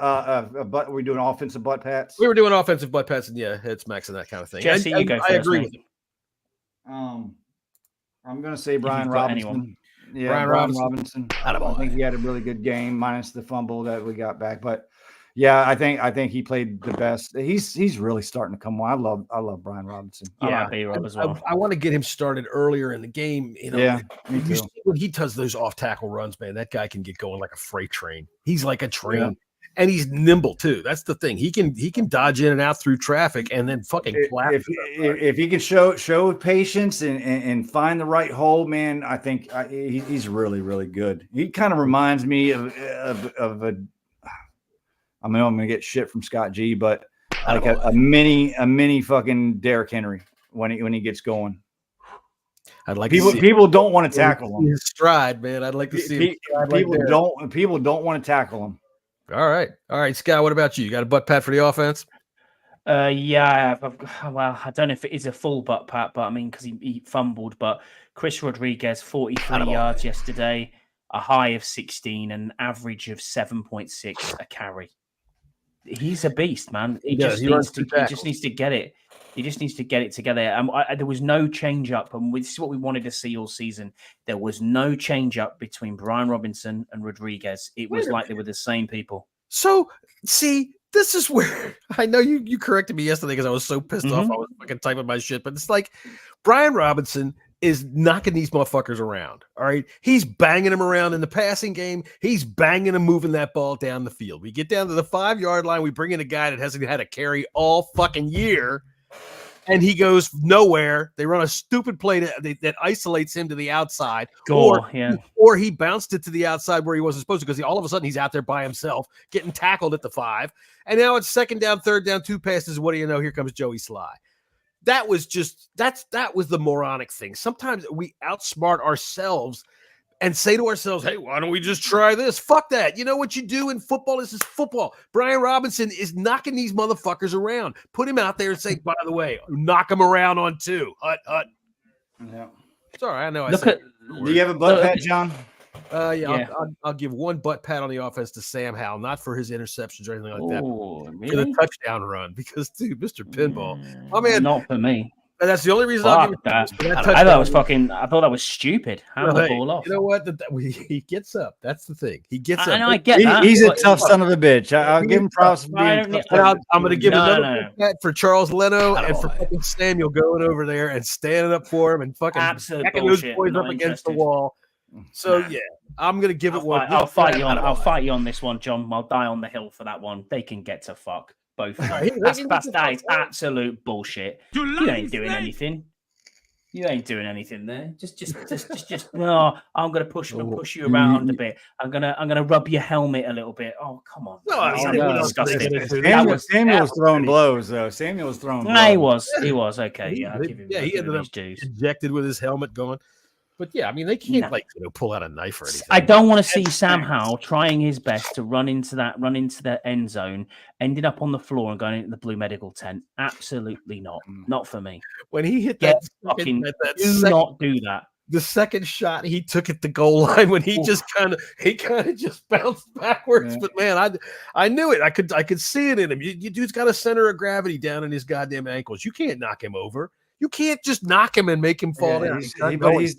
But we're doing offensive butt pats. We were doing offensive butt pats and head smacks and that kind of thing. Jesse, you go first. I agree with you. I'm going to say Brian Robinson. Yeah, Brian Robinson. I think he had a really good game, minus the fumble that we got back. But yeah, I think he played the best. He's really starting to come on. I love Brian Robinson. Yeah, B-Rob as well. I want to get him started earlier in the game. Me too. When he does those off tackle runs, man, that guy can get going like a freight train. He's like a train. Yeah. And he's nimble too. That's the thing. He can dodge in and out through traffic and then fucking clap. If he can show patience and find the right hole, man, I think he's really, really good. He kind of reminds me of a. I mean, I'm gonna get shit from Scott G, but like a mini fucking Derrick Henry when he gets going. I'd like people don't want to tackle him. His stride, man. I'd like to see people don't want to tackle him. All right, Scott. What about you? You got a butt pat for the offense? Yeah. Well, I don't know if it is a full butt pat, but I mean, because he fumbled. But Chris Rodriguez, 43 yards yesterday, a high of 16, and an average of 7.6 a carry. He's a beast, man. He just needs to get it. He just needs to get it together. There was no change up, and this is what we wanted to see all season. There was no change up between Brian Robinson and Rodriguez. It was like they were the same people. So, see, this is where I know you corrected me yesterday because I was so pissed off. I was fucking typing my shit, but it's like Brian Robinson is knocking these motherfuckers around. All right. He's banging them around in the passing game. He's banging them, moving that ball down the field. We get down to the 5-yard line. We bring in a guy that hasn't had a carry all fucking year. And he goes nowhere. They run a stupid play that isolates him to the outside. Or he bounced it to the outside where he wasn't supposed to, because all of a sudden he's out there by himself getting tackled at the 5. And now it's 2nd down, 3rd down, 2 passes. What do you know? Here comes Joey Sly. That was the moronic thing. Sometimes we outsmart ourselves and say to ourselves, hey, why don't we just try this? Fuck that. You know what you do in football? This is football. Brian Robinson is knocking these motherfuckers around. Put him out there and say, by the way, knock him around on 2. Hut. Yeah. Sorry, I know. Do you have a butt pat, John? Yeah. I'll give one butt pat on the offense to Sam Howell, not for his interceptions or anything like that, for the touchdown run. Because, dude, Mr. Pinball, not for me. That's the only reason I'll give that. I thought that was stupid. Hand the ball off. You know what? He gets up. That's the thing. He gets up. I know. I get that. He's a tough son of a bitch. I'll give him props for being tough. I'm going to give another pat for Charles Leno and for fucking Samuel going over there and standing up for him and fucking backing those boys up against the wall. So yeah, I'm going to give it one. I'll fight you on. I'll fight you on this one, John. I'll die on the hill for that one. They can get to fuck. Both of them. That is absolute bullshit. You ain't doing anything. You ain't doing anything there. Just. No, I'm gonna push you around a bit. I'm gonna rub your helmet a little bit. Oh, come on. No, disgusting. Samuel was throwing blows though. Samuel was throwing blows. He was okay. Yeah, he ended up ejected with his helmet going. But yeah, I mean, they can't pull out a knife or anything. I don't want to see Sam Howell trying his best to run into the end zone, ended up on the floor and going into the blue medical tent. Absolutely not. Not for me. When he hit do not do that. The second shot he took at the goal line when he just kind of just bounced backwards. Yeah. But man, I knew it. I could see it in him. You dude's got a center of gravity down in his goddamn ankles. You can't knock him over. You can't just knock him and make him fall down.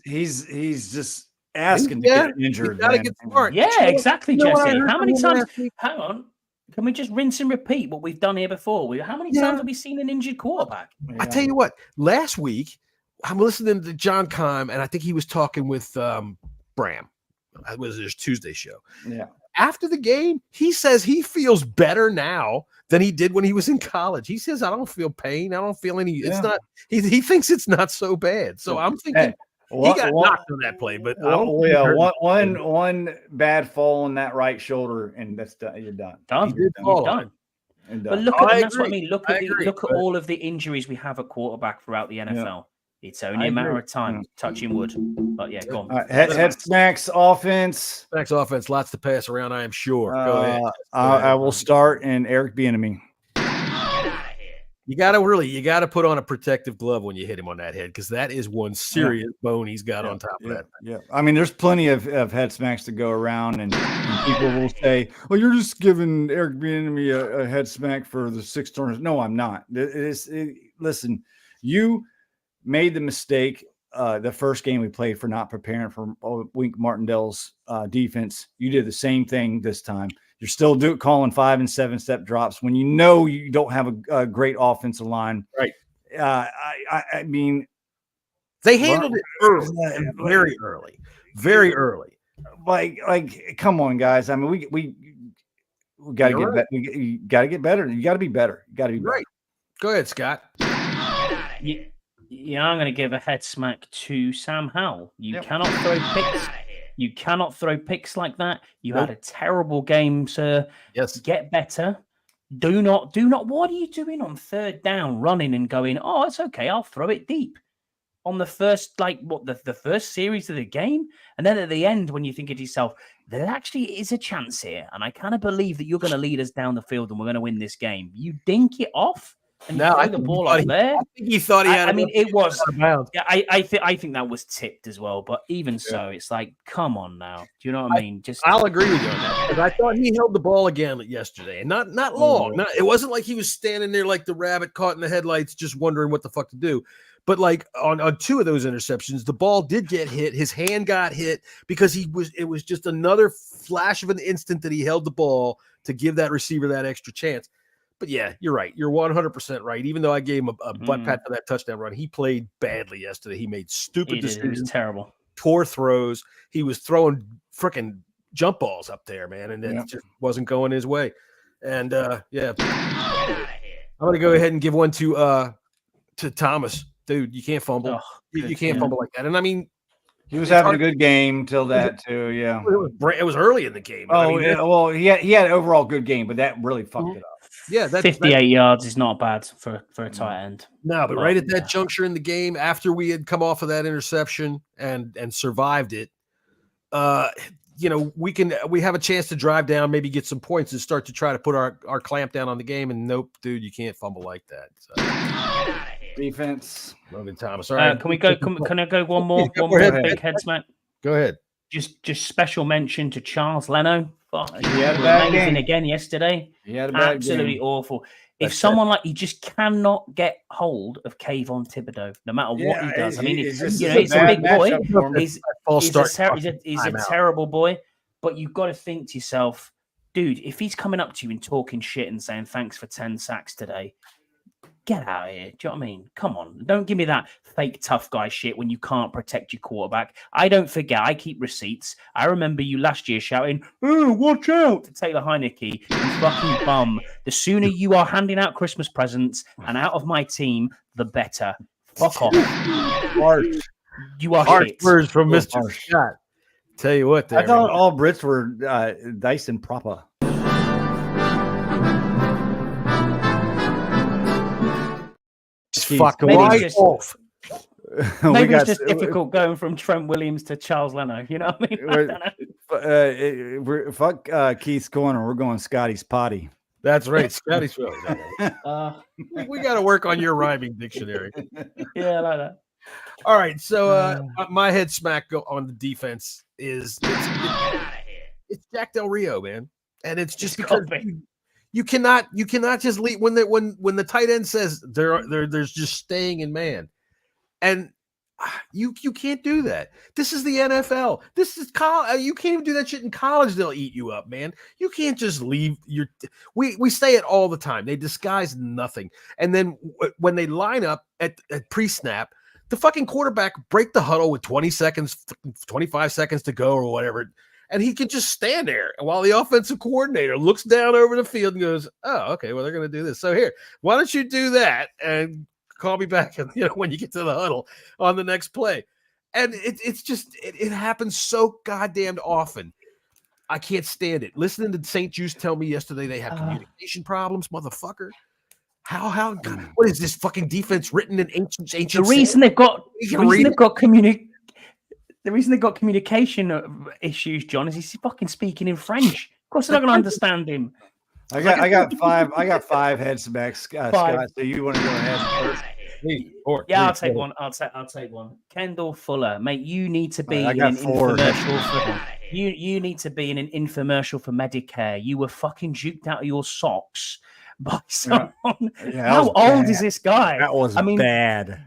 He's just asking to get injured. You gotta get smart. Yeah, exactly, Jesse. How many times? Hang on. Can we just rinse and repeat what we've done here before? How many times have we seen an injured quarterback? Yeah. I tell you what. Last week, I'm listening to John Keim, and I think he was talking with Bram. It was his Tuesday show. Yeah. After the game, he says he feels better now than he did when he was in college. He says, I don't feel pain. I don't feel any. It's not. He thinks it's not so bad. So I'm thinking he got knocked on that play. But one bad fall on that right shoulder, and that's done. You're done. You're done. But look at that's what I mean. Look at all of the injuries we have at quarterback throughout the NFL. Yeah. It's only a matter of time, touching wood. But yeah, go on. Head smacks offense. Smacks offense, lots to pass around, I am sure. Go ahead. I will start, and Eric Bieniemy. You gotta put on a protective glove when you hit him on that head, because that is one serious bone he's got on top of that. Yeah, I mean, there's plenty of head smacks to go around, and people will say, "Well, you're just giving Eric Bieniemy a head smack for the 6 turnovers." No, I'm not. Listen, you made the mistake the first game we played for not preparing for Wink Martindale's defense. You did the same thing this time. You're still calling 5 and 7 step drops when you know you don't have a great offensive line. Right. I mean, they handled it early, very early. Like, come on, guys. I mean, we got to get better. You got to get better. You got to be better. You got to be right. Go ahead, Scott. Yeah, I'm going to give a head smack to Sam Howell. You cannot throw picks. You cannot throw picks like that. You had a terrible game, sir. Yes. Get better. Do not. What are you doing on 3rd down, running and going, oh, it's okay, I'll throw it deep. On the first, the first series of the game? And then at the end, when you think to yourself, there actually is a chance here, and I kind of believe that you're going to lead us down the field and we're going to win this game. You dink it off. And now I the ball up there. I think he thought he had. I mean, it was. Yeah, I think that was tipped as well. But even so, it's like, come on now. Do you know what I mean? I'll agree with you on that, because I thought he held the ball again yesterday, and not long. It wasn't like he was standing there like the rabbit caught in the headlights, just wondering what the fuck to do. But like on 2 of those interceptions, the ball did get hit. His hand got hit because it was just another flash of an instant that he held the ball to give that receiver that extra chance. But yeah, you're right. You're 100% right. Even though I gave him a butt pat for that touchdown run, he played badly yesterday. He made stupid decisions. It was terrible. Poor throws. He was throwing freaking jump balls up there, man, and it just wasn't going his way. And I'm gonna go ahead and give one to Thomas. Dude, you can't fumble. You can't fumble like that. And I mean, he was having a good game till that too. Yeah, it was early in the game. Oh, well, he had an overall good game, but that really fucked it up. Yeah, 58 yards is not bad for a tight end. No, but right at that juncture in the game, after we had come off of that interception and survived it, we have a chance to drive down, maybe get some points, and start to try to put our clamp down on the game. And nope, dude, you can't fumble like that. So. Defense. Logan Thomas. All right. Can we go? Can I go one more? Go One more ahead. big head smack. Go ahead. Just special mention to Charles Leno. He had a bad amazing game. again yesterday. He had a bad Absolutely game. awful. That's If someone like you just cannot get hold of Kayvon Thibodeau, no matter what he does. I mean, he's a big boy. He's a terrible boy. But you've got to think to yourself, dude, if he's coming up to you and talking shit and saying thanks for 10 sacks today, get out of here. Do you know what I mean? Come on. Don't give me that fake tough guy shit when you can't protect your quarterback. I don't forget. I keep receipts. I remember you last year shouting, "Oh, watch out," to Taylor Heineke, you fucking bum. The sooner you are handing out Christmas presents and out of my team, the better. Fuck off. You are Harsh shit. words from Mr. Scott. Tell you what, I thought all Brits were Dyson proper. Fuck right off. Maybe it's just difficult going from Trent Williams to Charles Leno. You know what I mean? Fuck Keith's corner. We're going Scotty's potty. That's right. Scotty's we got to work on your rhyming dictionary. Yeah, I like that. All right. So my head smack on the defense is it's Jack Del Rio, man. And it's just because you cannot just leave when the tight end says there's just staying in man. And you can't do that. This is the NFL. This is college. You can't even do that shit in college. They'll eat you up, man. You can't just leave your. We say it all the time. They disguise nothing, and then when they line up at pre-snap, the fucking quarterback break the huddle with 20 seconds, 25 seconds to go or whatever, and he can just stand there while the offensive coordinator looks down over the field and goes, "Oh, okay, well they're going to do this. So here, why don't you do that and call me back, and when you get to the huddle on the next play." And it happens so goddamn often. I can't stand it. Listening to St. Juice tell me yesterday they have communication problems, motherfucker. How what is this fucking defense written in ancient? The reason they've got communication issues, John, is he's fucking speaking in French. Of course, they're not going to understand him. I got five heads back, Scott. So you want to go ahead first? I'll take one. I'll take one. Kendall Fuller, mate, you need to be in an infomercial for you need to be in an infomercial for Medicare. You were fucking juked out of your socks by someone. How old is this guy? That was bad.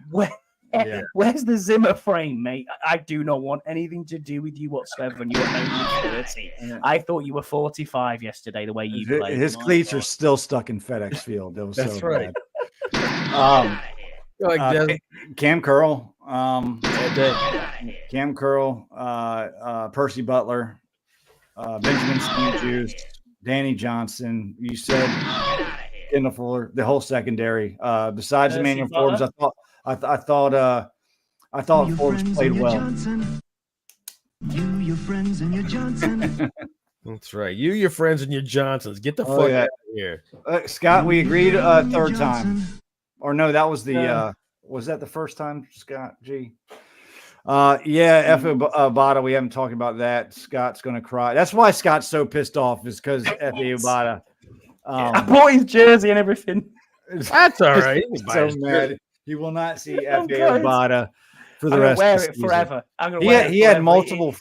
Where's the Zimmer frame, mate? I do not want anything to do with you whatsoever. And you're only 30. I thought you were 45 yesterday. The way you played, his cleats are still stuck in FedEx Field. That was That's so right. bad. Cam Curl, Percy Butler, Benjamin St-Juste, Danny Johnson. You said Kendall Fuller, the whole secondary. Besides Emmanuel Forbes, I thought Forbes played well. You, your friends, and your Johnson. That's right. You, your friends, and your Johnsons. Get the fuck out of here. Scott, we agreed third time. Or no, that was the was that the first time, Scott G? F.A. Obata, we haven't talked about that. Scott's gonna cry. That's why Scott's so pissed off, is because F.A. Obata. I bought his jersey and everything. That's all right. He's so mad. He will not see F.A. Obata for the rest of the season. Forever. He had multiple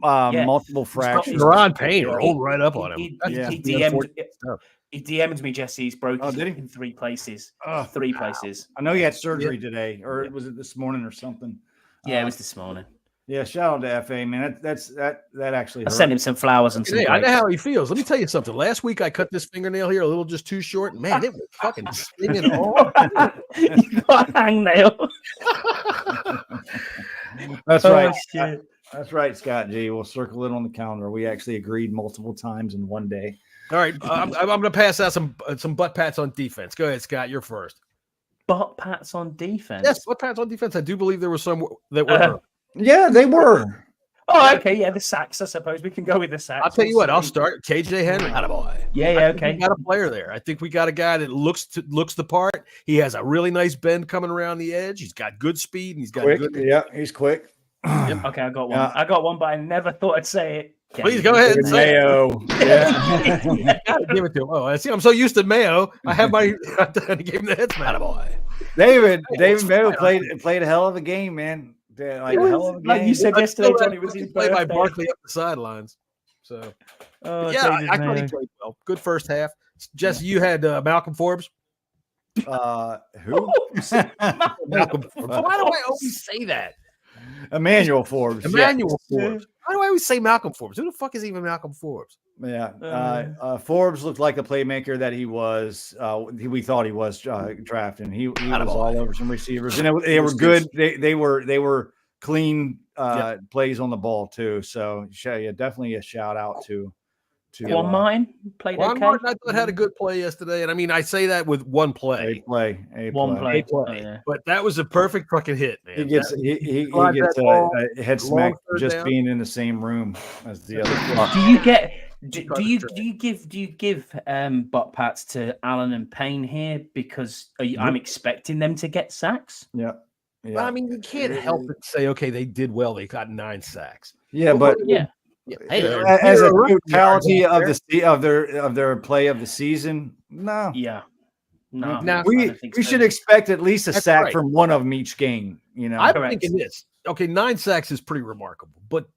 multiple fractures. Ron Payne rolled right up on him. He DM'd me, Jesse. He's broken in 3 places. 3 places. I know he had surgery today, or was it this morning or something? Yeah, it was this morning. Yeah, shout out to FA, man. That actually hurt. I sent him some flowers and some. Hey, I know how he feels. Let me tell you something. Last week I cut this fingernail here a little just too short. Man, it was fucking stinging all. You got a hangnail. That's right. That's right, Scott G. We'll circle it on the calendar. We actually agreed multiple times in one day. All right, I'm going to pass out some butt pats on defense. Go ahead, Scott. You're first. Butt pats on defense. Yes, butt pats on defense. I do believe there were some that were. Yeah, they were. Oh, okay. Yeah, the sacks. I suppose we can go with the sacks. I'll tell you what. I'll start. KJ Henry. Attaboy. Yeah. Okay. We got a player there. I think we got a guy that looks the part. He has a really nice bend coming around the edge. He's got good speed, and he's got good. Yeah, he's quick. Yep. Okay, I got one. I got one, but I never thought I'd say it. Please go ahead and say Mayo. Yeah. Gotta give it to him. Oh, I see. I'm so used to Mayo. I have my. I gave him the head smack. Boy. David Mayo played a hell of a game, man. Like, a hell of a game. Like you said yesterday, Johnny, was his played by birthday. Barkley up the sidelines. So, yeah, David I thought he Mayo. played well. Good first half. Jesse, you had Malcolm Forbes. Who? Malcolm Forbes. Why do I always say that? Emmanuel Forbes. Emmanuel Forbes. Why do I always say Malcolm Forbes? Who the fuck is even Malcolm Forbes? Yeah. Forbes looked like the playmaker that he was. We thought he was drafting. He was all over some receivers, and they were good. They were clean plays on the ball too. So yeah, definitely a shout out to. Juan Martin played Juan okay. Martin, I thought had a good play yesterday, and I mean I say that with one play. One play. Yeah. But that was a perfect fucking hit, man. He gets a head smack just being in the same room as the other. Do you give butt pats to Allen and Payne here because I'm expecting them to get sacks? Yeah. But I mean, you can't help but say, okay, they did well. They got 9 sacks. Yeah, but yeah. Hey, as a totality of their play of the season, no. Yeah. No. Now, We should expect at least a sack from one of them each game. You know, I'm thinking this. Okay, 9 sacks is pretty remarkable, but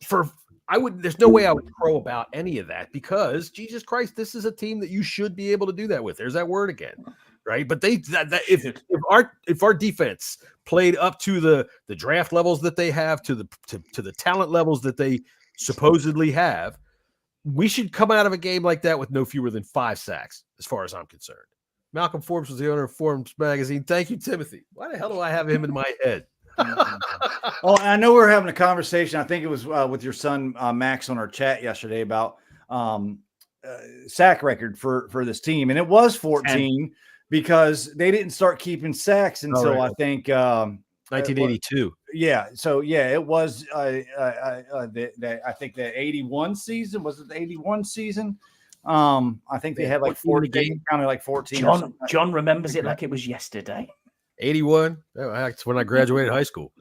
there's no way I would crow about any of that because Jesus Christ, this is a team that you should be able to do that with. There's that word again, right? But if our defense played up to the draft levels that they have, to the talent levels that they supposedly have, we should come out of a game like that with no fewer than 5 sacks, as far as I'm concerned. Malcolm Forbes was the owner of Forbes magazine. Thank you, Timothy. Why the hell do I have him in my head? Oh, I know we were having a conversation. I think it was with your son Max on our chat yesterday about sack record for this team, and it was 14 because they didn't start keeping sacks until I think 1982. Yeah, so yeah, it was. I think the 81 season was it the 81 season. I think they had like 40 games, counted like 14. John remembers it like it was yesterday. 81. That's when I graduated high school.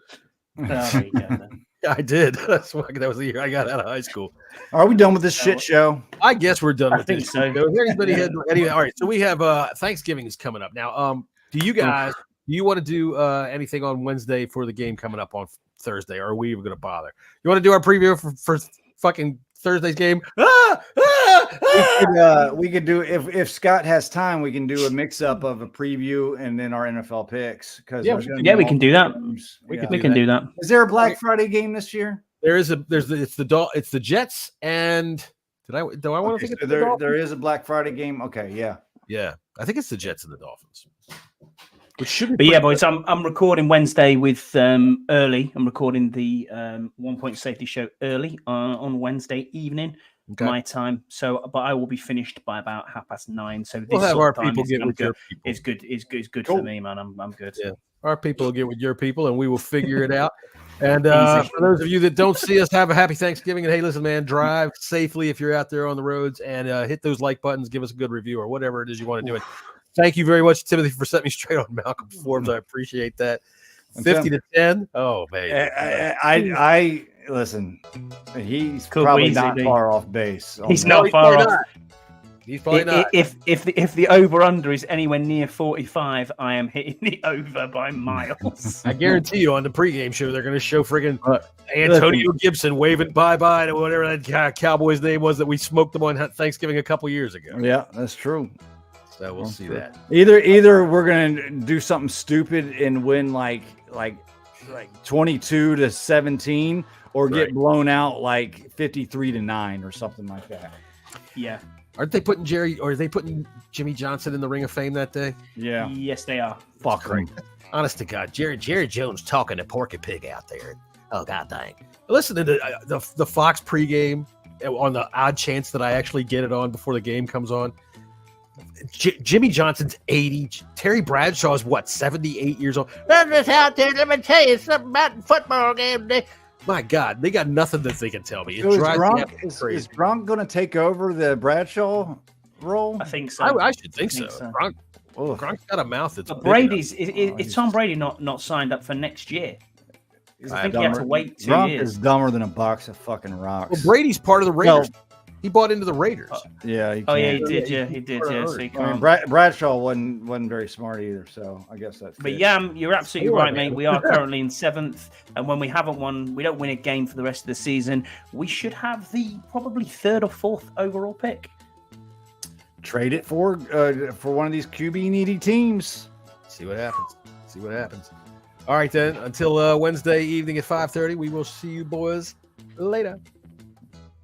Oh, there you go, then. I did. That was the year I got out of high school. Are we done with this shit show? I guess we're done with this. So. All right. So we have Thanksgiving is coming up now. Do you want to do anything on Wednesday for the game coming up on Thursday? Or are we even going to bother? You want to do our preview for fucking Thursday's game? We could do if Scott has time. We can do a mix up of a preview and then our NFL picks. Because we can do that. We can do that. Is there a Black Friday game this year? It's the Jets and do I want to think there is a Black Friday game? Okay, yeah. I think it's the Jets and the Dolphins. But yeah, boys, I'm recording Wednesday with early. I'm recording the 1 Point Safety show early on Wednesday evening, my time. So, but I will be finished by about 9:30. So we'll have our people get with your people. It's good. It's good for me, man. I'm good. Yeah, our people will get with your people, and we will figure it out. And for those of you that don't see us, have a happy Thanksgiving. And hey, listen, man, drive safely if you're out there on the roads, and hit those like buttons, give us a good review or whatever it is you want to do. It. Thank you very much, Timothy, for setting me straight on Malcolm Forbes. I appreciate that. 50-10. Oh man, I listen. He's probably not far off base. He's not far off. He's probably not. If the over under is anywhere near 45, I am hitting the over by miles. I guarantee you, on the pregame show, they're going to show friggin' Antonio Gibson waving bye-bye to whatever that Cowboy's name was that we smoked them on Thanksgiving a couple years ago. Yeah, that's true. So we'll see that. Either we're gonna do something stupid and win like 22-17, or get blown out like 53-9 or something like that. Yeah. Aren't they putting are they putting Jimmy Johnson in the Ring of Fame that day? Yeah. Yes, they are. Fuck right. Honest to God, Jerry Jones talking to Porky Pig out there. Oh God dang! Listen to the Fox pregame on the odd chance that I actually get it on before the game comes on. Jimmy Johnson's 80. Terry Bradshaw is what, 78 years old. I'm just out there. Let me tell you something about the football game today. My God, they got nothing that they can tell me. Is Gronk going to take over the Bradshaw role? I think so. I should think so. Gronk's got a mouth that's. But Brady's is Tom Brady not signed up for next year? I think he had to wait 2 Gronk years. is dumber than a box of fucking rocks. Well, Brady's part of the Raiders. He bought into the Raiders. Yeah. He did. So you can't. Bradshaw wasn't very smart either. So I guess that's. But you're absolutely right, mate. We are currently in 7th, and when we haven't won, we don't win a game for the rest of the season. We should have the probably 3rd or 4th overall pick. Trade it for one of these QB needy teams. See what happens. All right, then. Until Wednesday evening at 5:30, we will see you boys later.